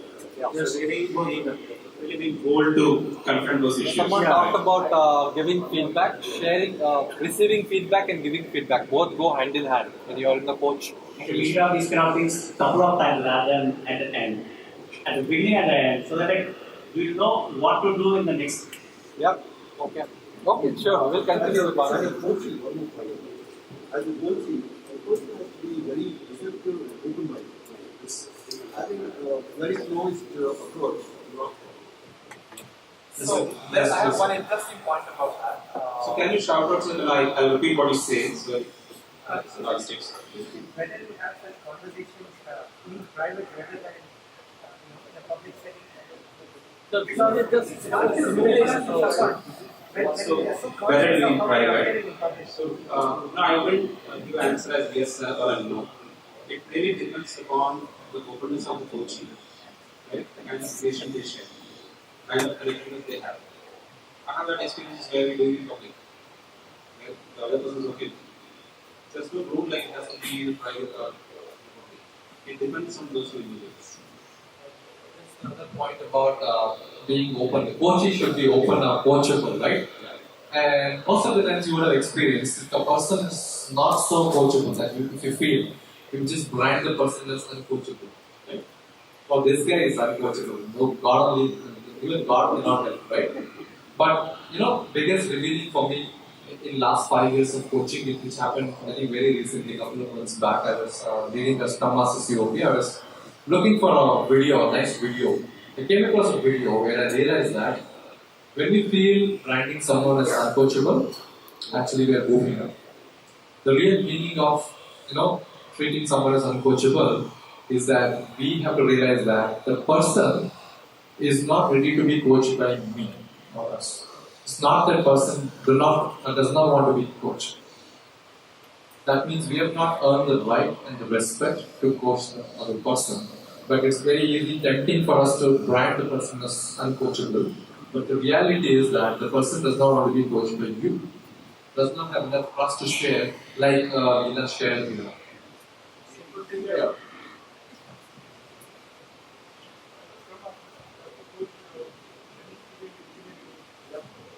just really being bold to confront those issues. Someone talked about giving feedback, sharing, receiving feedback and giving feedback. Both go hand in hand when you are in the coach. We should have these kind of things couple of times rather than at the end. At the beginning and the end, so that we know what to do in the next. Yep. Okay. Okay, sure. We'll continue with one. As a coach, a coach has to be very receptive and open-minded. Having a very closed approach. So I have one interesting point about that. So can you shout out? So I'll repeat what you say. So logistics. Whether you have such conversations in private rather than in a public setting. So it's just simulation. So whether it in private. So no, I wouldn't give an answer as yes or no. It really depends upon the openness of the coaching, right? The kind of information they share, kind of connections they have. I have that experience where we do it in public, where the other person is okay. There's no rule like it has to be in private or public. It depends on those who individuals. Another point about being open. The coaching should be open or coachable, right? And most of the times you would have experienced if the person is not so coachable, that if you feel, you just brand the person as uncoachable, right? Or this guy is uncoachable. No, God only, even God will not help, right? But biggest revealing for me in last 5 years of coaching, which happened I think very recently, a couple of months back. I was leading a Scrum Master COP. I was looking for a video, a nice video. I came across a video where I realized that when we feel branding someone as uncoachable, actually we are goofing up. The real meaning of treating someone as uncoachable is that we have to realize that the person is not ready to be coached by me or us. It's not that person does not want to be coached. That means we have not earned the right and the respect to coach the other person. But it's very easy, tempting for us to brand the person as uncoachable. But the reality is that the person does not want to be coached by you. Does not have enough trust to share, like Lina shared. Yeah.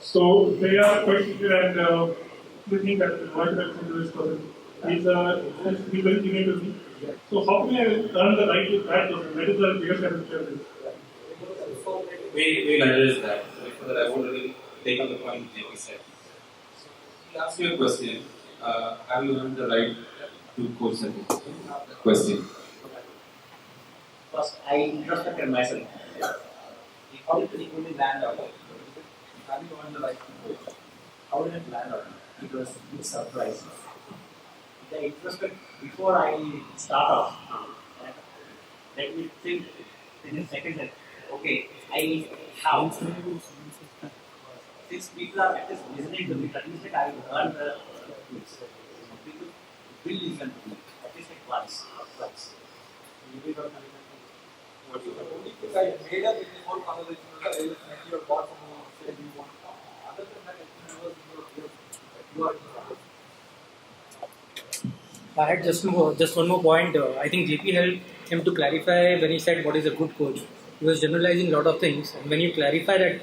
So they are quite secure and looking that the voice reaction to this person is very unique to me. So how can I earn the right to that person? That is the biggest challenge. We'll address that. So that I won't really take on the point JP said. I'll ask you a question. Have you earned the right to coach something? Question. First, I introspected myself. How did it really land out? Have you earned the right to coach? How did it land out? It was a big surprise. The introspect before I start off, let me think in a second that, okay, I need how. Since people are at least listening to me, at least I will learn the techniques. People will listen to me, at least like once or twice. The only thing I made up in the whole conversation was that I will send your boss and say you want. Other than that, you are I had just one more point. I think JP helped him to clarify when he said what is a good coach. He was generalizing a lot of things, and when you clarify that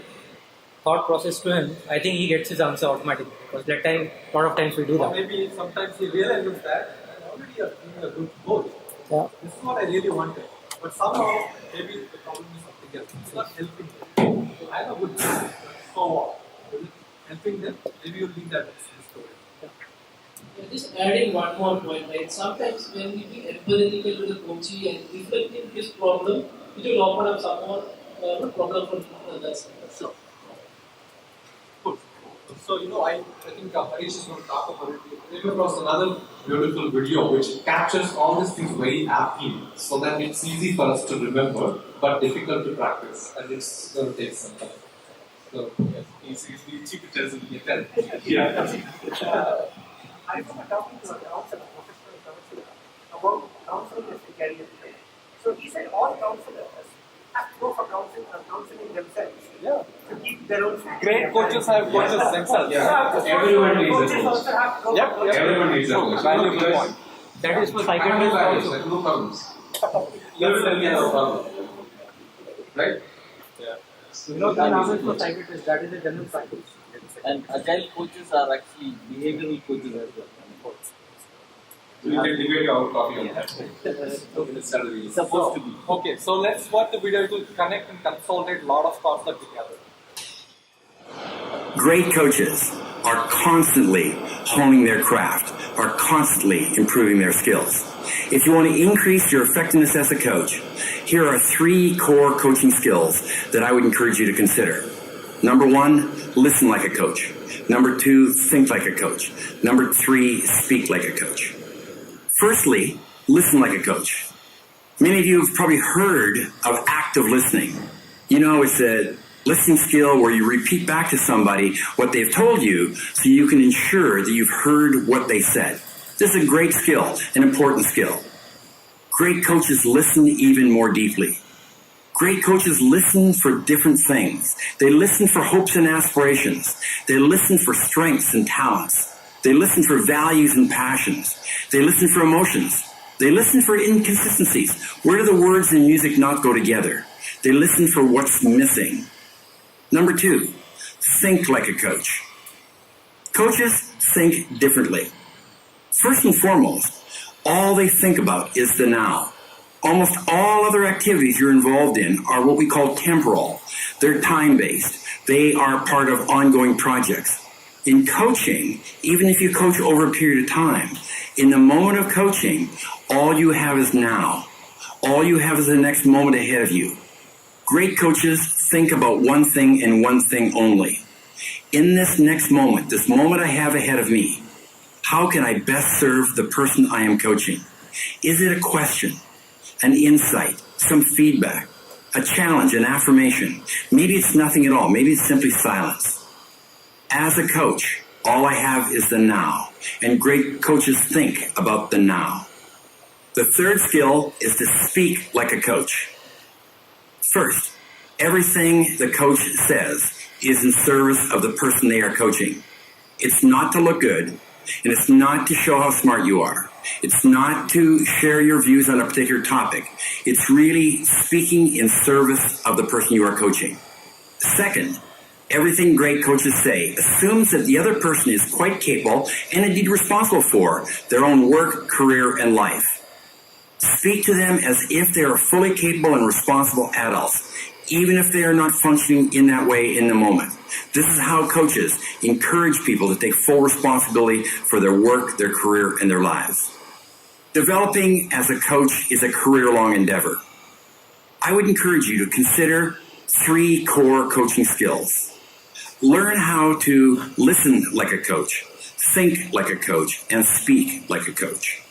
thought process to him, I think he gets his answer automatically. Because that time, a lot of times we do that. Or maybe sometimes he realizes that I'm already being a good coach. Yeah. This is what I really wanted. But somehow, maybe the problem is something else. It's not helping them. So I'm a good coach. So what? Is it helping them? Maybe you'll leave that story. Just adding one more point, right? Sometimes when we be empathical to the coachee and reflecting his problem, it will open up some more problem for others. So. Good. So, I think Harish is going to talk about it. We came across another beautiful video which captures all these things very aptly so that it's easy for us to remember but difficult to practice, and it's going to take some time. So, yes, it's cheap to tell something. Yeah. I remember talking to a counselor, professional counselor, about counseling as a career. So he said all counselors have to go for counseling themselves. Yeah. To keep their own. Great coaches have coaches themselves. Yeah. Everyone needs a coaches coach. also have to go. Yep. Everyone needs a coach. Valuable point. That is for psychiatrists also. No problems. No problem. Right? Yeah. No, that is for psychiatrists. That is a general practice. And agile coaches are actually behavioral coaches as well. So you can debate our coffee on that. It's supposed to be. Okay, so let's watch the video to connect and consolidate a lot of concepts together. Great coaches are constantly honing their craft, are constantly improving their skills. If you want to increase your effectiveness as a coach, here are 3 core coaching skills that I would encourage you to consider. Number 1, listen like a coach. Number 2, think like a coach. Number 3, speak like a coach. Firstly, listen like a coach. Many of you have probably heard of active listening. It's a listening skill where you repeat back to somebody what they've told you so you can ensure that you've heard what they said. This is a great skill, an important skill. Great coaches listen even more deeply. Great coaches listen for different things. They listen for hopes and aspirations. They listen for strengths and talents. They listen for values and passions. They listen for emotions. They listen for inconsistencies. Where do the words and music not go together? They listen for what's missing. Number 2, think like a coach. Coaches think differently. First and foremost, all they think about is the now. Almost all other activities you're involved in are what we call temporal. They're time-based. They are part of ongoing projects. In coaching, even if you coach over a period of time, in the moment of coaching, all you have is now. All you have is the next moment ahead of you. Great coaches think about one thing and one thing only. In this next moment, this moment I have ahead of me, how can I best serve the person I am coaching? Is it a question, an insight, some feedback, a challenge, an affirmation? Maybe it's nothing at all. Maybe it's simply silence. As a coach, all I have is the now, and great coaches think about the now. The third skill is to speak like a coach. First, everything the coach says is in service of the person they are coaching. It's not to look good, and it's not to show how smart you are. It's not to share your views on a particular topic. It's really speaking in service of the person you are coaching. Second, everything great coaches say assumes that the other person is quite capable and indeed responsible for their own work, career, and life. Speak to them as if they are fully capable and responsible adults, even if they are not functioning in that way in the moment. This is how coaches encourage people to take full responsibility for their work, their career, and their lives. Developing as a coach is a career-long endeavor. I would encourage you to consider 3 core coaching skills. Learn how to listen like a coach, think like a coach, and speak like a coach.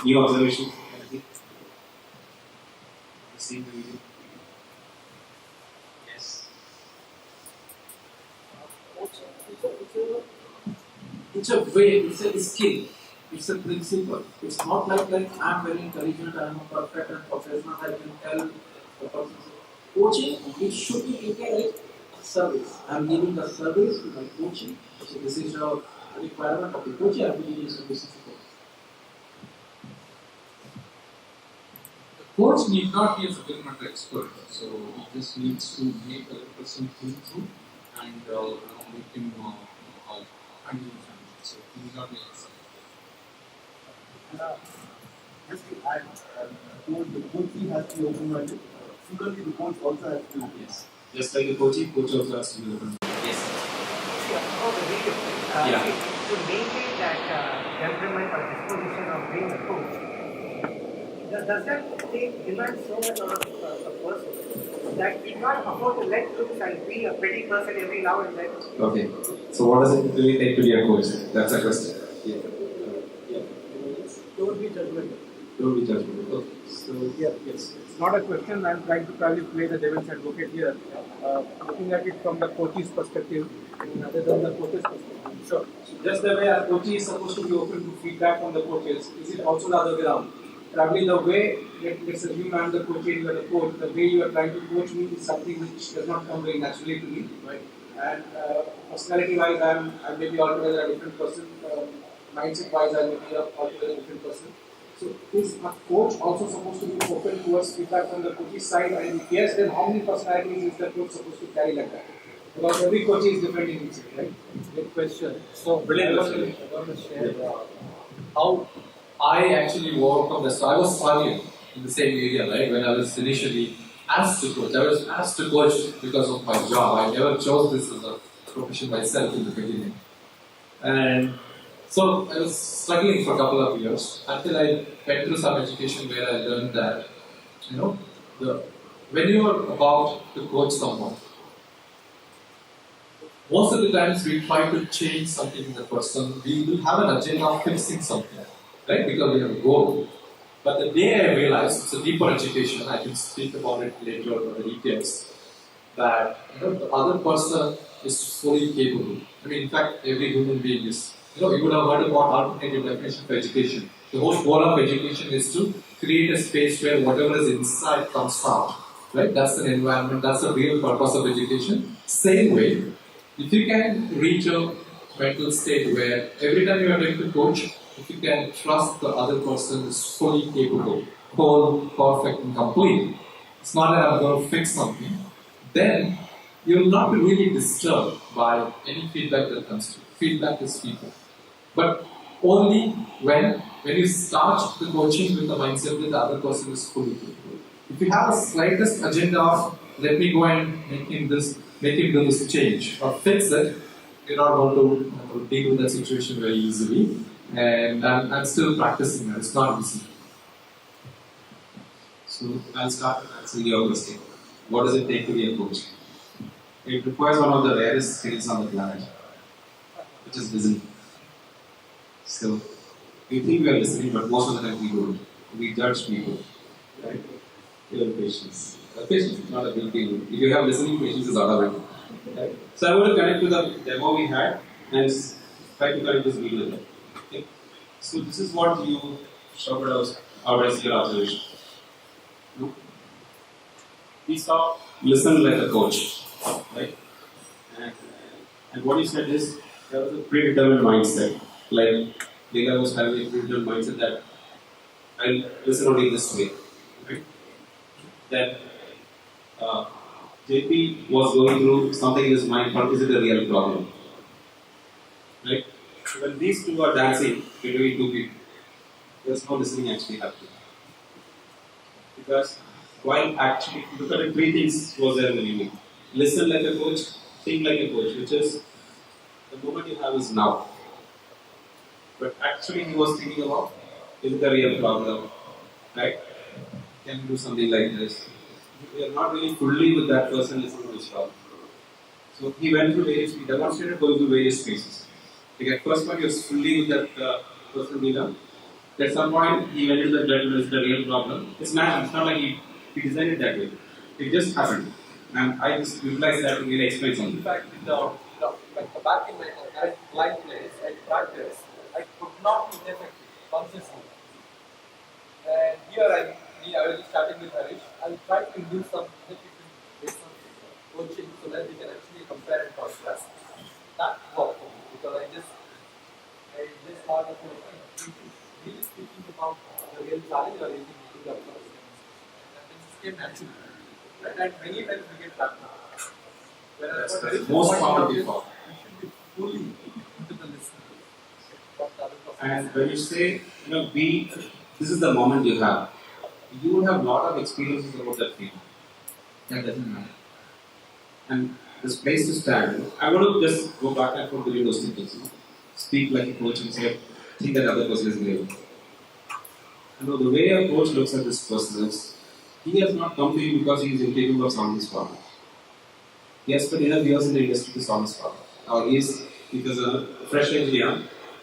new observations? Seen the video? Yes. It's a way, it's a skill, it's a principle. It's not like I'm very intelligent, I'm perfect and professional, I can tell the person. Coaching, it should be looked at like a service. I'm giving a service to my coaching, so this is a requirement of the coaching, I'm giving services to coach. The coach need not be a subject matter expert, so he just needs to make the person think through and make him handle the family. So he need not be an expert. Just to add, the coaching has to be open-minded. Similarly, the coach also has to be open. Yes. Just like the coach also has to be open. Yes. Yeah. To maintain that temperament or disposition of being a coach, does that demand so much of a person that he can't afford to let loose and be a pretty person every now and then? Okay. So what does it really take to be a coach? That's a question. Yeah. Don't be judgmental. Don't be judgmental. Okay. So yes, it's not a question. I'm trying to probably play the devil's advocate here, looking at it from the coach's perspective rather than the coach's perspective. Sure. So just the way a coach is supposed to be open to feedback from the coaches, is it also the other way around? Probably the way, let's assume I'm the coach and you are the coach, the way you are trying to coach me is something which does not come very naturally to me. Right. And personality-wise, I'm maybe altogether a different person. Mindset-wise, I may be altogether a different person. So is a coach also supposed to be open towards feedback from the coach's side? And if yes, then how many personalities is the coach supposed to carry like that? Because every coach is different in himself, right? Good question. So, I want to share how I actually overcome this. So I was struggling in the same area, right? When I was initially asked to coach. I was asked to coach because of my job. I never chose this as a profession myself in the beginning. And so I was struggling for a couple of years until I went through some education where I learned that, when you are about to coach someone, most of the times we try to change something in the person. We will have an agenda of fixing something, right? Because we have a goal. But the day I realized, it's a deeper education, I can speak about it later on the details, that the other person is fully capable. I mean, in fact, every human being is. You would have heard about alternative definition of education. The whole goal of education is to create a space where whatever is inside comes out. Right? That's an environment, that's the real purpose of education. Same way, if you can reach a mental state where every time you are going to coach, if you can trust the other person is fully capable, whole, perfect and complete, it's not that I'm going to fix something, then you will not be really disturbed by any feedback that comes to you. Feedback is feedback. But only when you start the coaching with the mindset that the other person is fully capable. If you have a slightest agenda of let me go and make him do this change or fix it, you're not going to deal with that situation very easily. And I'm still practicing that. It's not easy. So I'll start answering your question. What does it take to be a coach? It requires one of the rarest skills on the planet, which is listening. So we think we are listening, but most of the time we don't. We judge people, right? You have patience. Patience is not a big deal. If you have listening, patience is automatic. Right? So I want to connect to the demo we had and try to connect this video with it. Okay? So this is what you shouted out as your observation. No? We saw listen like a coach, right? And what you said is there was a predetermined mindset. Like Leela was having a predetermined mindset that I'll listen only this way, right? That JP was going through something in his mind, but is it a real problem? Right? When these two are dancing between two people, there's no listening actually happening. Because while actually, look at the three things was there in the beginning. Listen like a coach, think like a coach, which is the moment you have is now. But actually he was thinking about, is it a real problem? Right? Can we do something like this? We are not really fully with that person listening to this problem. So he went through he demonstrated going through various phases. Like at first point he was fully with that person Leela, At some point, he went into the blood and it's the real problem. It's natural. It's not like he designed it that way. It just happened. And I just utilized that to really explain something. In fact, back in my line place, I practiced, I could not be effective consciously. And here I was just starting with Harish. I'll try to do some based on coaching so that we can actually compare and contrast. That worked for me because I just thought of really speaking about the real challenge or anything to the approach. And it just came naturally. Right? And many times we get trapped. Whereas that's the most common default. We should be fully into the listener. And when you say, this is the moment you have, you will have a lot of experiences about that feeling. That doesn't matter. And this place to stand, I want to just go back and forth between those two things. Speak like a coach and say, think that other person is great. The way a coach looks at this person is, he has not come to you because he is incapable of solving this problem. He has spent enough years in the industry to solve this problem. Or he is a fresh engineer,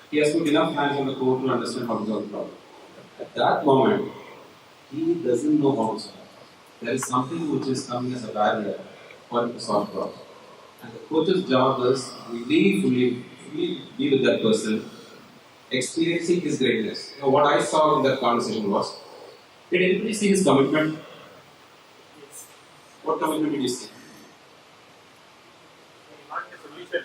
he has put enough hands on the code to understand how to solve the problem. At that moment, he doesn't know how to solve it. There is something which is coming as a barrier for him to solve the problem. And the coach's job is really fully be with that person, experiencing his greatness. What I saw in that conversation was, did anybody see his commitment? Yes. What commitment did you see? Not the solution.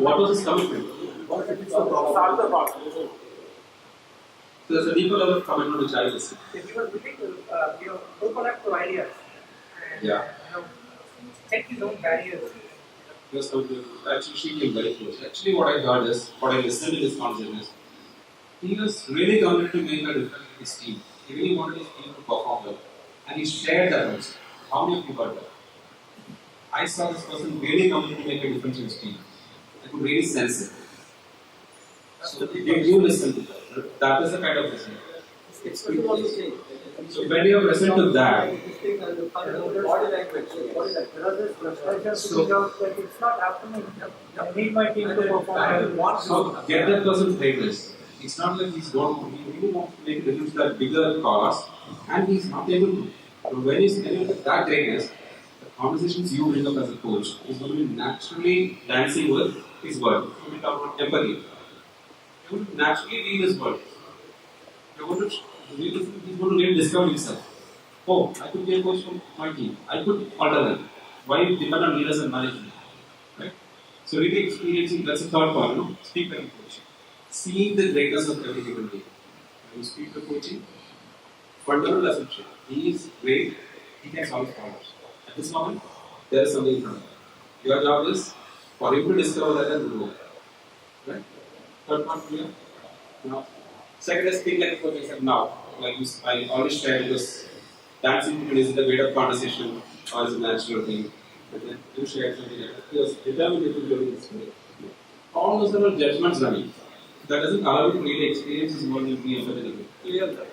What was his commitment? Solve the problem. So there's a deeper level of commitment which I will see. He was willing to open up to ideas and check his own barriers. Yes, actually, she came very close. Actually, what I heard is, what I listened to this conversation is, he was really committed to make a difference in his team. He really wanted his team to perform well. And he shared that also. How many of you heard that? I saw this person really committed to make a difference in his team. I could really sense it. So, did you listen to that? That is the kind of listening. So, when you have listened to that, Body language. So, it's not happening. I need my team to perform. so get that person's greatness. It's not like he really wants to make a difference to that bigger cause, and he's not able to. So when he's able to that greatness, the conversations you bring up as a coach is going to be naturally dancing with his world. We talk about empathy. You're going to naturally be in his world. He's going to really discover himself. Oh, I could be a coach for my team. I could alter them. Why depend on leaders and management? Right? So really experiencing, that's the third point, speak like a coach. Seeing the greatness of every human being. When you speak to coaching, fundamental assumption. He is great, he can solve problems. At this moment, there is something in front of you. Your job is for him to discover that and grow. Right? Third point clear? Now, second is speak like a coach. I said now. Like I always shared this dancing between is it a made up conversation or is it a natural thing? And then you shared something like that. Yes, determine if you do this way. All those are judgments running. That doesn't allow you to really experience this world and be empathetic. Clear that.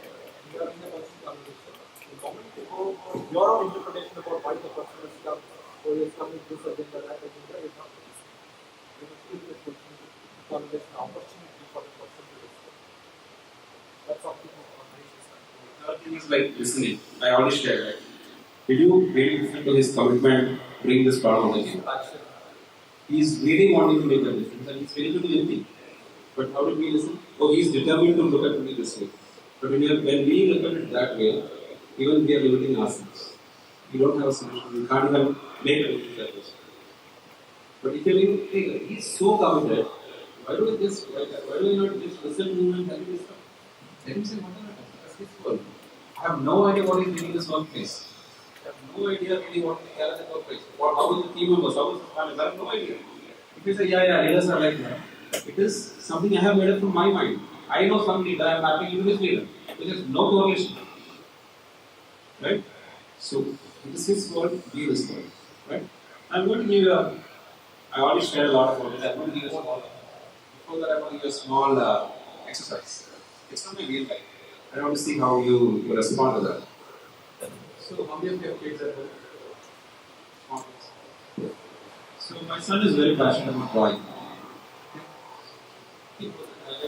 You are in a constant conversation. The moment you go with your own interpretation about why the person has come, or he has come with this agenda, that agenda, is not the same. You must give the conversation opportunity for the person to discuss. That's something The other thing is like listening. I already shared that. Did you really listen to his commitment, bring this problem on the game? He's really wanting to make a difference and he's ready to do anything. But how did we listen? Oh, he's determined to look at me this way. But when we look at it that way, even we are limiting ourselves. We don't have a solution. We can't even make a difference that way. But if you think, hey, he's so committed, why do we not just listen to him and tell him this stuff? Let him say, that's his world. I have no idea what he's doing in this workplace. I have no idea really what the challenge in the workplace. How is the team members? How is the family? I have no idea. If you say, leaders are like that, it is something I have made up from my mind. I know some leader, I am mapping into this leader. There is no correlation. Right? So, this is what be this world. Right? I'm going to give you I already shared a lot about it. I'm going to give you before that, I'm going to give you a small exercise. It's not my real life. I want to see how you respond to that. So, how many of you have kids at home? So, my son is very passionate about drawing.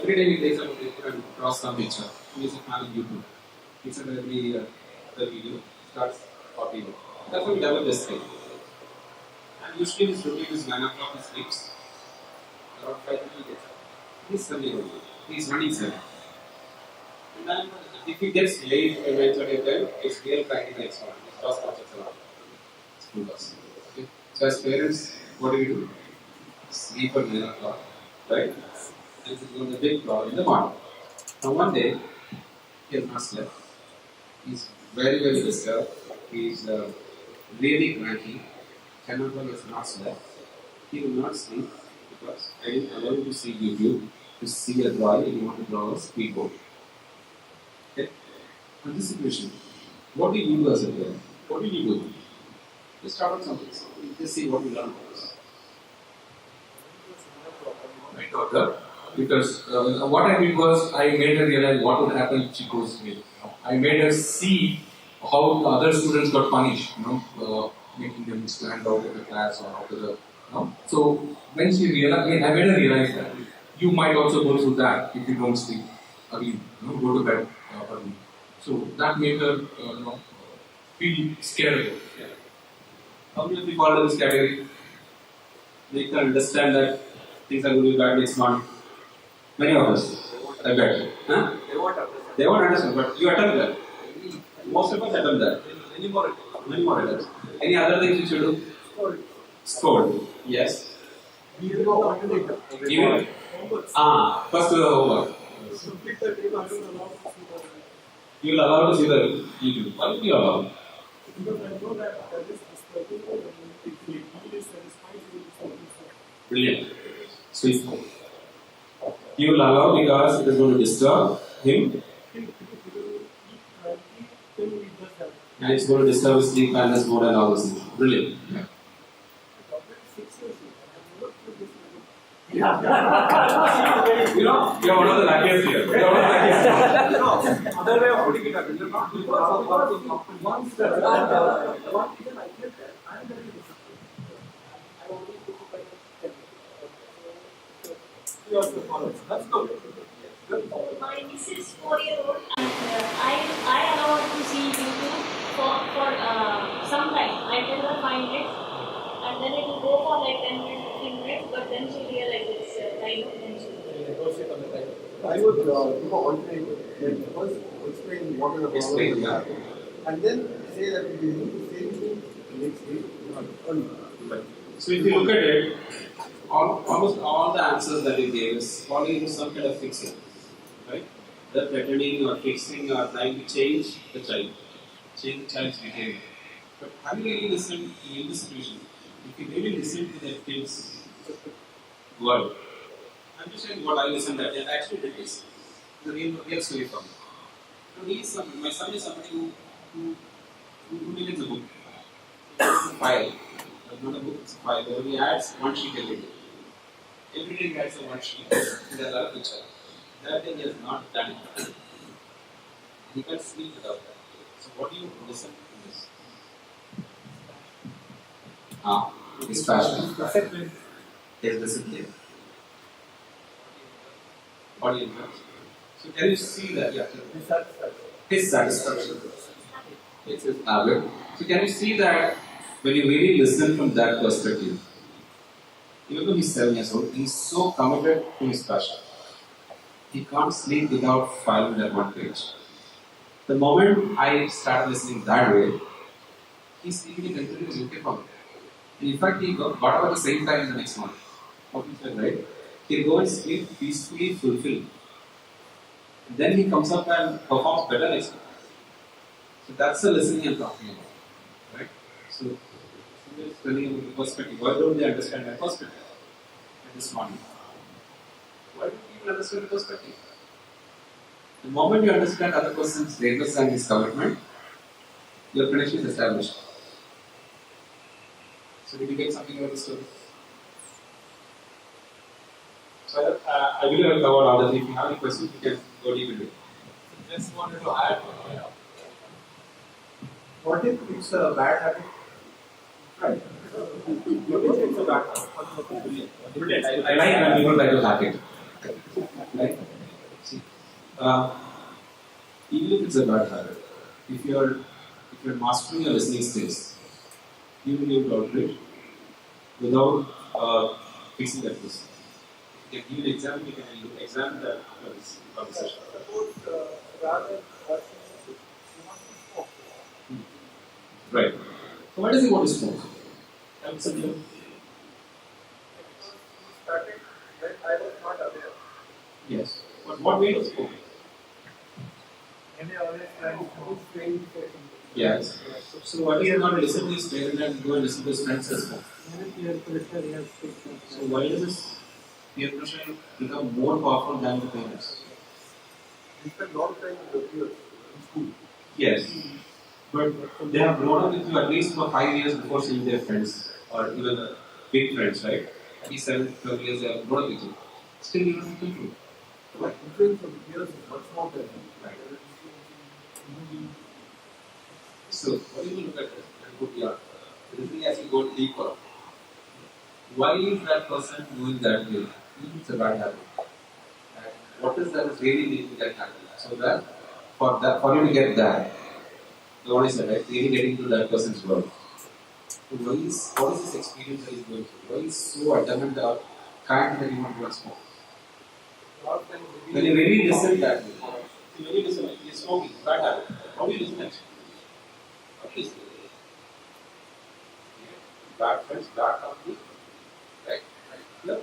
every day he takes a picture and draws some picture. He's a fan of YouTube. It's every other video starts copying. That's how we develop this skill. And usually his routine is 9 o'clock, he sleeps. Around 5 he gets up. He's running. He's running 7. And then if he gets late eventually, then it's real practical next one. It's lost concepts a lot. School bus. Okay. So as parents, what do? Sleep at 9 o'clock, right? And it's going to be a big problem in the morning. Now one day, he has not slept. He's very, very disturbed. He's really cranky. Cannot well has not slept. He will not sleep because I didn't allow him to see YouTube, to see a drawing, and he want to draw a speedboat. Okay? In this situation, what do you do as a parent? What do you do? Just start with something. Just see what you learn from this. My daughter, because what I did was I made her realize what would happen if she goes away. I made her see how the other students got punished, making them stand out of the class or out of the. So when she realized, I made her realize that you might also go through that if you don't sleep early, go to bed early. So that made her, feel scared. Yeah. How many of you fall in this category? They can understand that things are going to be bad next month. Many of us, I bet. Huh? They won't understand, but you attempt that. Most of us attempt that. Many more attempts. Any other things you should do? Scold. Yes. Even? First do the homework. You will allow to see the YouTube. Why will you allow? Brilliant. Sweet. You will allow because it is going to disturb him. And it's going to disturb his sleep and his mood and all those things. Brilliant. You're one of the luckiest here. You're one of the luckiest. Other way of putting it up. Once that's good. My niece is 4-year-old and I allow her to see YouTube for some time. I tell her 5 minutes and then it will go for like 10 minutes, 15 minutes, but then she realizes it's time and she negotiate on the time. I would alternate. First explain what is the problem and then say that we do the same thing next day. So if you look at it, almost all the answers that he gave is falling into some kind of fixing, right? The pretending or fixing or trying to change the child's behavior. But have you really listened in this situation? If you really listen to that kid's word, I'm just saying what I listened at, and actually did this. The real story for me. So my son is somebody who delivers a book. It's a file. Not a book, it's a file where he adds one sheet every day. Every day he adds a one sheet to the other picture. That day he has not done it. He can't sleep without that. So what do you listen to this? His passion. His discipline. Body image. So can you see that? Yeah. His satisfaction. It's his habit. So can you see that when you really listen from that perspective, even though he's 7 years old, he's so committed to his passion. He can't sleep without filing that one page. The moment I started listening that way, he's sleeping continues okay for me. In fact, he got up at the same time in the next morning. What he said, right? He'll go and sleep peacefully, fulfilled. And then he comes up and performs better next morning. So that's the listening I'm talking about. Right? So just telling about the perspective. Why don't they understand that perspective at this morning? Why don't people understand the perspective? The moment you understand other person's greatness and his commitment, your connection is established. So did you get something about the story? So I believe I covered all that. If you have any questions, you can go deep into it. Just wanted to add. What if it's a bad habit? Right. What if it's a bad habit? I like when people try to hack it. Right? Even if it's a bad habit, if you're mastering your listening skills, you will be able to operate without fixing that person. If you can give an example, you can examine that conversation. Right. So why does he want to smoke? Absolutely. Started when I was not aware. Yes. But what made him smoke? Maybe always trying to train for something. Yes. So why does he not listen to his parents and go and listen to his friends as well? Peer pressure he has fixed. So why does this peer pressure become more powerful than the parents? We spend a lot of time with the peers in school. Yes. But they have grown up with you at least for 5 years before seeing their friends or even big friends, right? At least 7, 12 years they have grown up with you. Still you don't control. But influence of the peers is much more than that. So, what do you look at this and put the art? Really as you go deeper, why is that person doing that way? It's a bad habit. And what is that is really leading to that habit? So that for you to get that, the one is right, really getting to that person's world. So what is this experience that he's going through? Why is so adamant or kind that he wants to smoke? When you really listen that way, when you listen, he's smoking, bad habit. How do you listen actually? How do you listen? Bad friends, bad company, right? Yeah.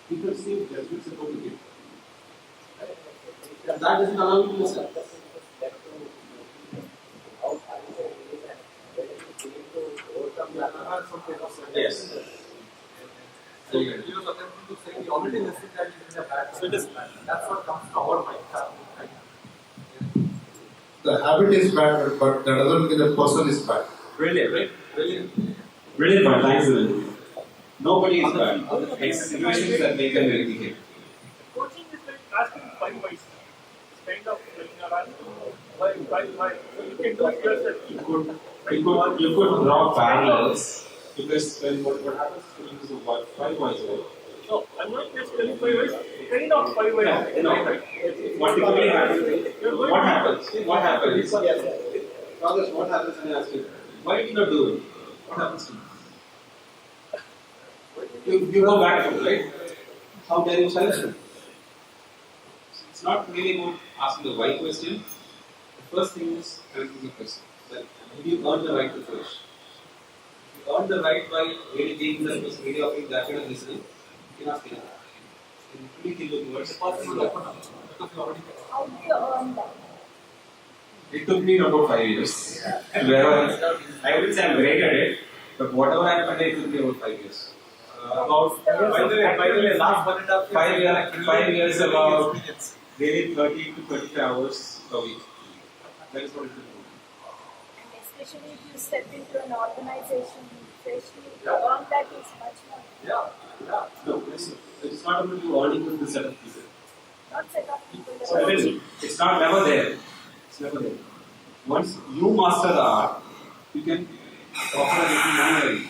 People see judgments about the people. Right? And that doesn't allow you to listen. Yes. So you know, to say we already listened that it is a bad habit. That's what comes to our mind. The habit is bad, but that doesn't mean the person is bad. Brilliant, right? Brilliant point. Thanks, Vivek. Nobody is bad. It's situations that make them behave. Coaching is like asking 5 whys. It's kind of like you're asking why. So you can do it yourself. You could draw parallels because what happens when you use the word 5 whys? No, I'm not just telling 5 whys. Kind of 5 whys. What typically happens? What happens? What happens? Fathers, what happens when I ask you, why did you not do it? What happens to you? You go back to it, right? How dare you challenge it? It's not really about asking the why question. The first thing is answering the question. That you earn the right to fish. If you earn the right by really being the person, really offering that kind of listening, you cannot stay. You really kill the words. How do you earn that? It took me about 5 years. Wherever I would say I'm great at it, but whatever I have done, it took me about 5 years. By the way, last 5 years about daily 30 to 35 hours a week. That is what it took me. Especially if you step into an organization freshly, to earn that is much more. No, it's not about you earning with the set of people. Not set of people. It's not never there. It's never there. Once you master the art, you can offer a little money.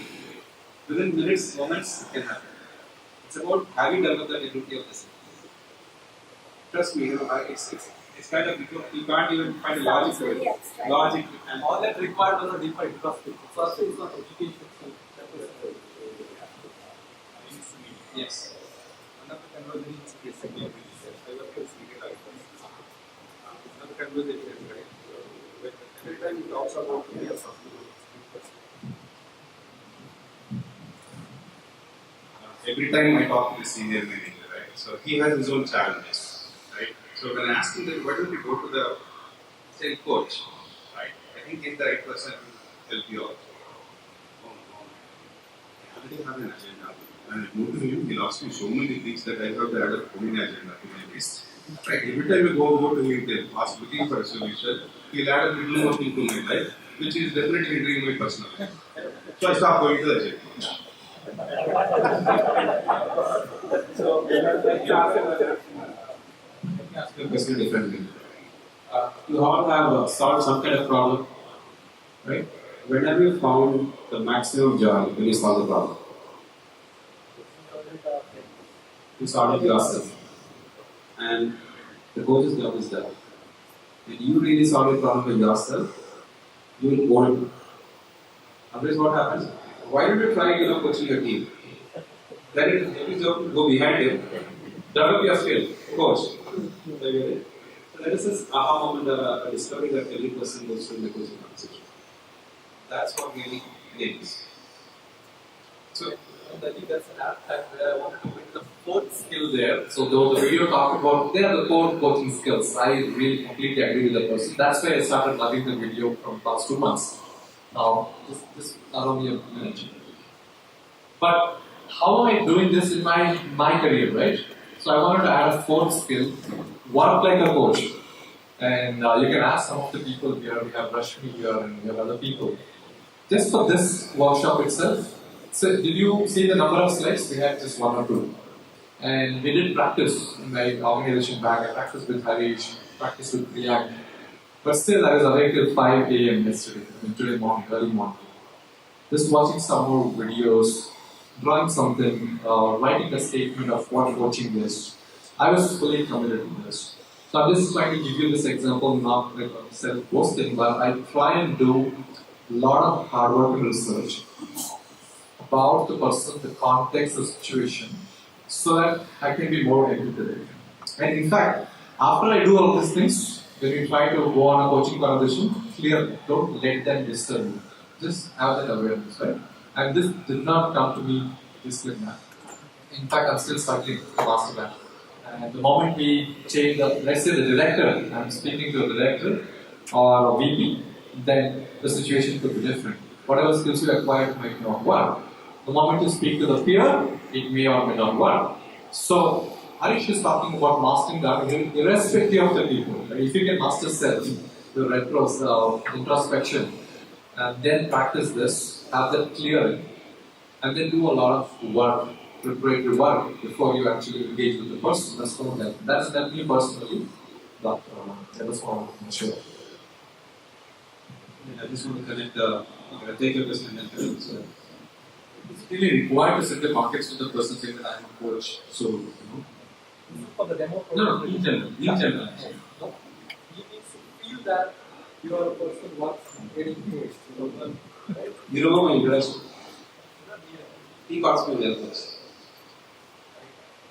Within minutes, moments, it can happen. It's about having developed that ability of listening. Trust me, it's kind of, you can't even find a logic to it. Logic and all that required was a deeper trust. First is not education. Yes. One of the conversations is another conversation, right? Every time he talks about peers, every time I talk to a senior manager, right? So he has his own challenges, right? So when I ask him that, why don't you go to the say coach, right? I think he's the right person to help you out. Oh, I already have an agenda. When I go to him, he'll ask me so many things that I have to add up so many agenda to my list. Right? Every time you go to LinkedIn, ask looking for a solution, he'll add a little more thing to my life, which is definitely hindering my personal life. So I stop going to the gym. So, let me ask you a question differently. You all have solved some kind of problem, right? When have you found the maximum joy when you solve the problem? You solve it yourself. And the coach's job is done. When you really solve a problem for yourself, you will own it. Otherwise, what happens? Why don't you try, coaching your team? Then it is your job to go behind him, develop your skill, coach. So there is this aha moment, a discovery that every person goes through in the coaching conversation. That's what really names. So, I think that's an app that I wanted to bring the fourth skill there. So, though the video talked about, they are the core coaching skills. I really completely agree with the person. That's why I started loving the video from past 2 months. Just allow me a minute. But how am I doing this in my career, right? So, I wanted to add a fourth skill, work like a coach. And you can ask some of the people here. We have Rashmi here and we have other people. Just for this workshop itself, so did you see the number of slides? We had just 1 or 2. And we did practice in my organization back. I practiced with Harish, practiced with Priyank. But still, I was awake till 5 a.m. yesterday, today morning, early morning. Just watching some more videos, drawing something, writing a statement of what coaching is. I was fully committed to this. So I'm just trying to give you this example, not like self-boasting, but I try and do a lot of hard work and research about the person, the context, the situation, so that I can be more empathetic. And in fact, after I do all these things, when you try to go on a coaching conversation, clear, don't let them disturb you. Just have that awareness, right? And this did not come to me this quick now. In fact, I'm still struggling to master that. And the moment we change the, let's say the director, I'm speaking to a director or a VP, then the situation could be different. Whatever skills you acquire might not work. The moment you speak to the peer, it may or may not work. So, Harish is talking about mastering that irrespective of the people. Right? If you can master self, the introspection, and then practice this, have that clear, and then do a lot of work, preparatory work before you actually engage with the person. That's going to help. That's helped me personally, but I just want to share. I just want to connect, take your question and connect. So, it's really required to set the context to the person saying that I am a coach. So, For the demo no, in general. No, you need to feel that you are a person what's getting coached. Right? You remember my introduction? He calls me therapist.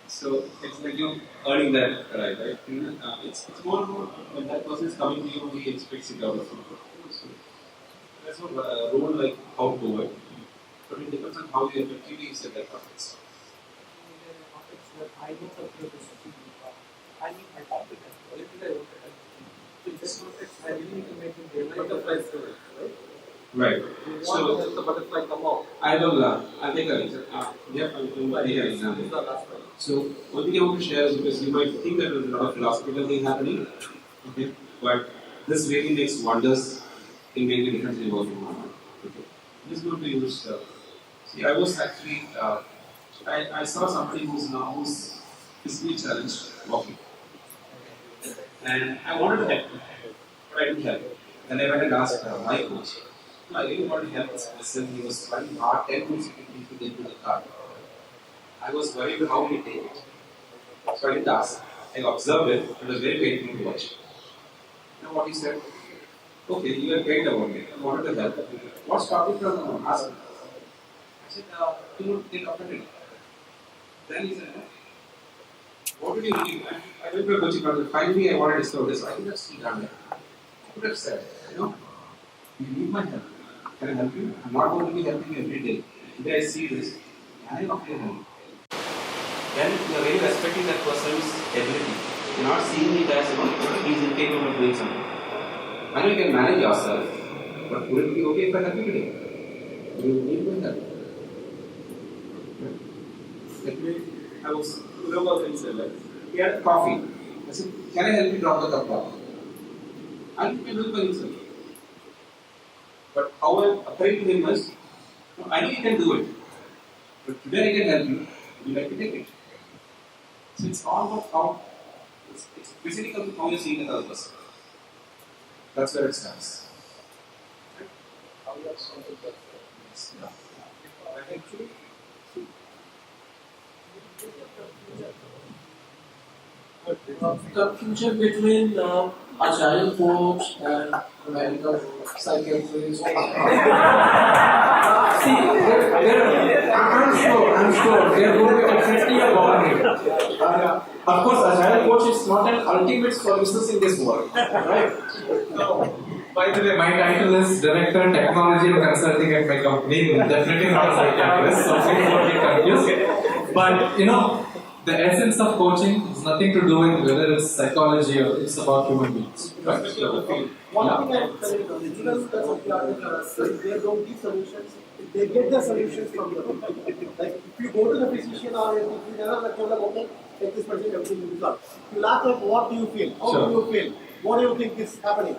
So it's like earning that right? It's more about when that person is coming to you, he expects it out of you. So that's not a role like how to do it, but it depends on how you effectively set that context. I know that you I need my competence. What did I want to help? So in this context, I really need to make him realize butterfly story, right? Right. You want to help the butterfly come out. I'll take an example. Take an example. So one thing I want to share is because you might think that there's a lot of philosophical thing happening, okay, but this really makes wonders in making a difference in your work environment. Okay. I'm just going to use. See, I was actually. I saw somebody who's physically challenged walking. And I wanted to help him, but I didn't help him. Then I went and asked my coach. I really wanted to help this person. He was trying hard, 10 minutes to get to the car. I was worried how he take it. So I didn't ask. I observed it. It was very painful to watch. And what he said, okay, you are paid about it. I wanted to help. What stopped you from asking? I said, do not get offended. Then he said, what did you really do? I went to a coaching project. Finally, I wanted to discover this. I could have seen done it. I could have said, you need my help. Can I help you? I'm not going to be helping you every day. Today I see this. Can I offer you help? Then you are really respecting that person's ability. You're not seeing it as he's incapable of doing something. I know you can manage yourself, but would it be okay if I help you today? You need my help. I was he had coffee. I said, can I help you drop the cup off? I think he can do it by himself. But how I'm appearing to him is, I know you can do it. But today I can help you. Would you like to take it? So it's all about how, it's basically how you're seeing another person. That's where it starts. Right? How you are solving that. Yes. Yeah. Actually, Confusion between agile coach and medical psychiatrist. See, I'm sure they're going to definitely about it. Of course, agile coach is not an ultimate solution in this world, right? By the way, my title is Director Technology and Consulting at my company. Definitely not a psychiatrist, so please don't be confused. But the essence of coaching has nothing to do with whether it's psychology or it's about human beings. Right? One thing I'm saying, they don't give solutions, they get the solutions from the people. Like if you go to the physician or if you never tell them, okay, take this medicine, everything will be solved. You ask them, what do you feel? How do you feel? What do you think is happening?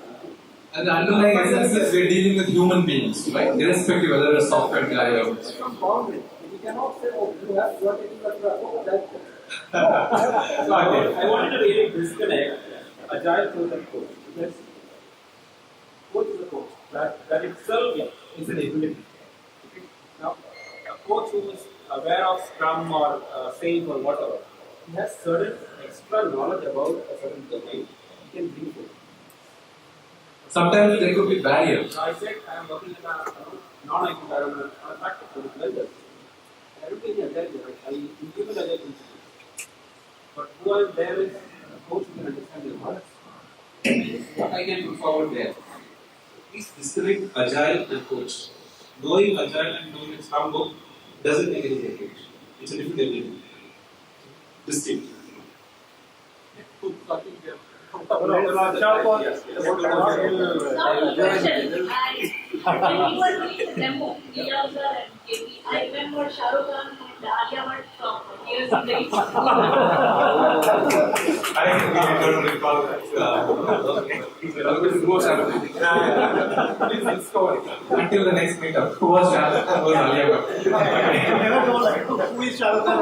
And the underlying essence is we're dealing with human beings, right? Irrespective whether it's a software guy or. Some boundary. You cannot say, oh, you are taking that. I wanted to really disconnect agile coach and coach. Because coach is a coach. That itself is an ability. Okay? Now, a coach who is aware of Scrum or SAFe or whatever, he has certain extra knowledge about a certain domain. He can bring it. Sometimes there could be barriers. So I said I am working in a non-IT environment or a practice with vendors. I don't think agile, I implement agile principles. But who are there is a coach who can understand your hearts. What I can put forward there. Please disconnect agile and coach. Knowing agile and knowing its Scrum doesn't make any difference. It's a different ability. Distinct. When we were doing the demo, Nirav and KP, I remember Shah Rukh Khan and Alia Bhatt from Years in the East. I don't recall that. Until the next meetup. Who was Shah Rukh Khan? Who was Alia Bhatt? Who is Shah Rukh Khan?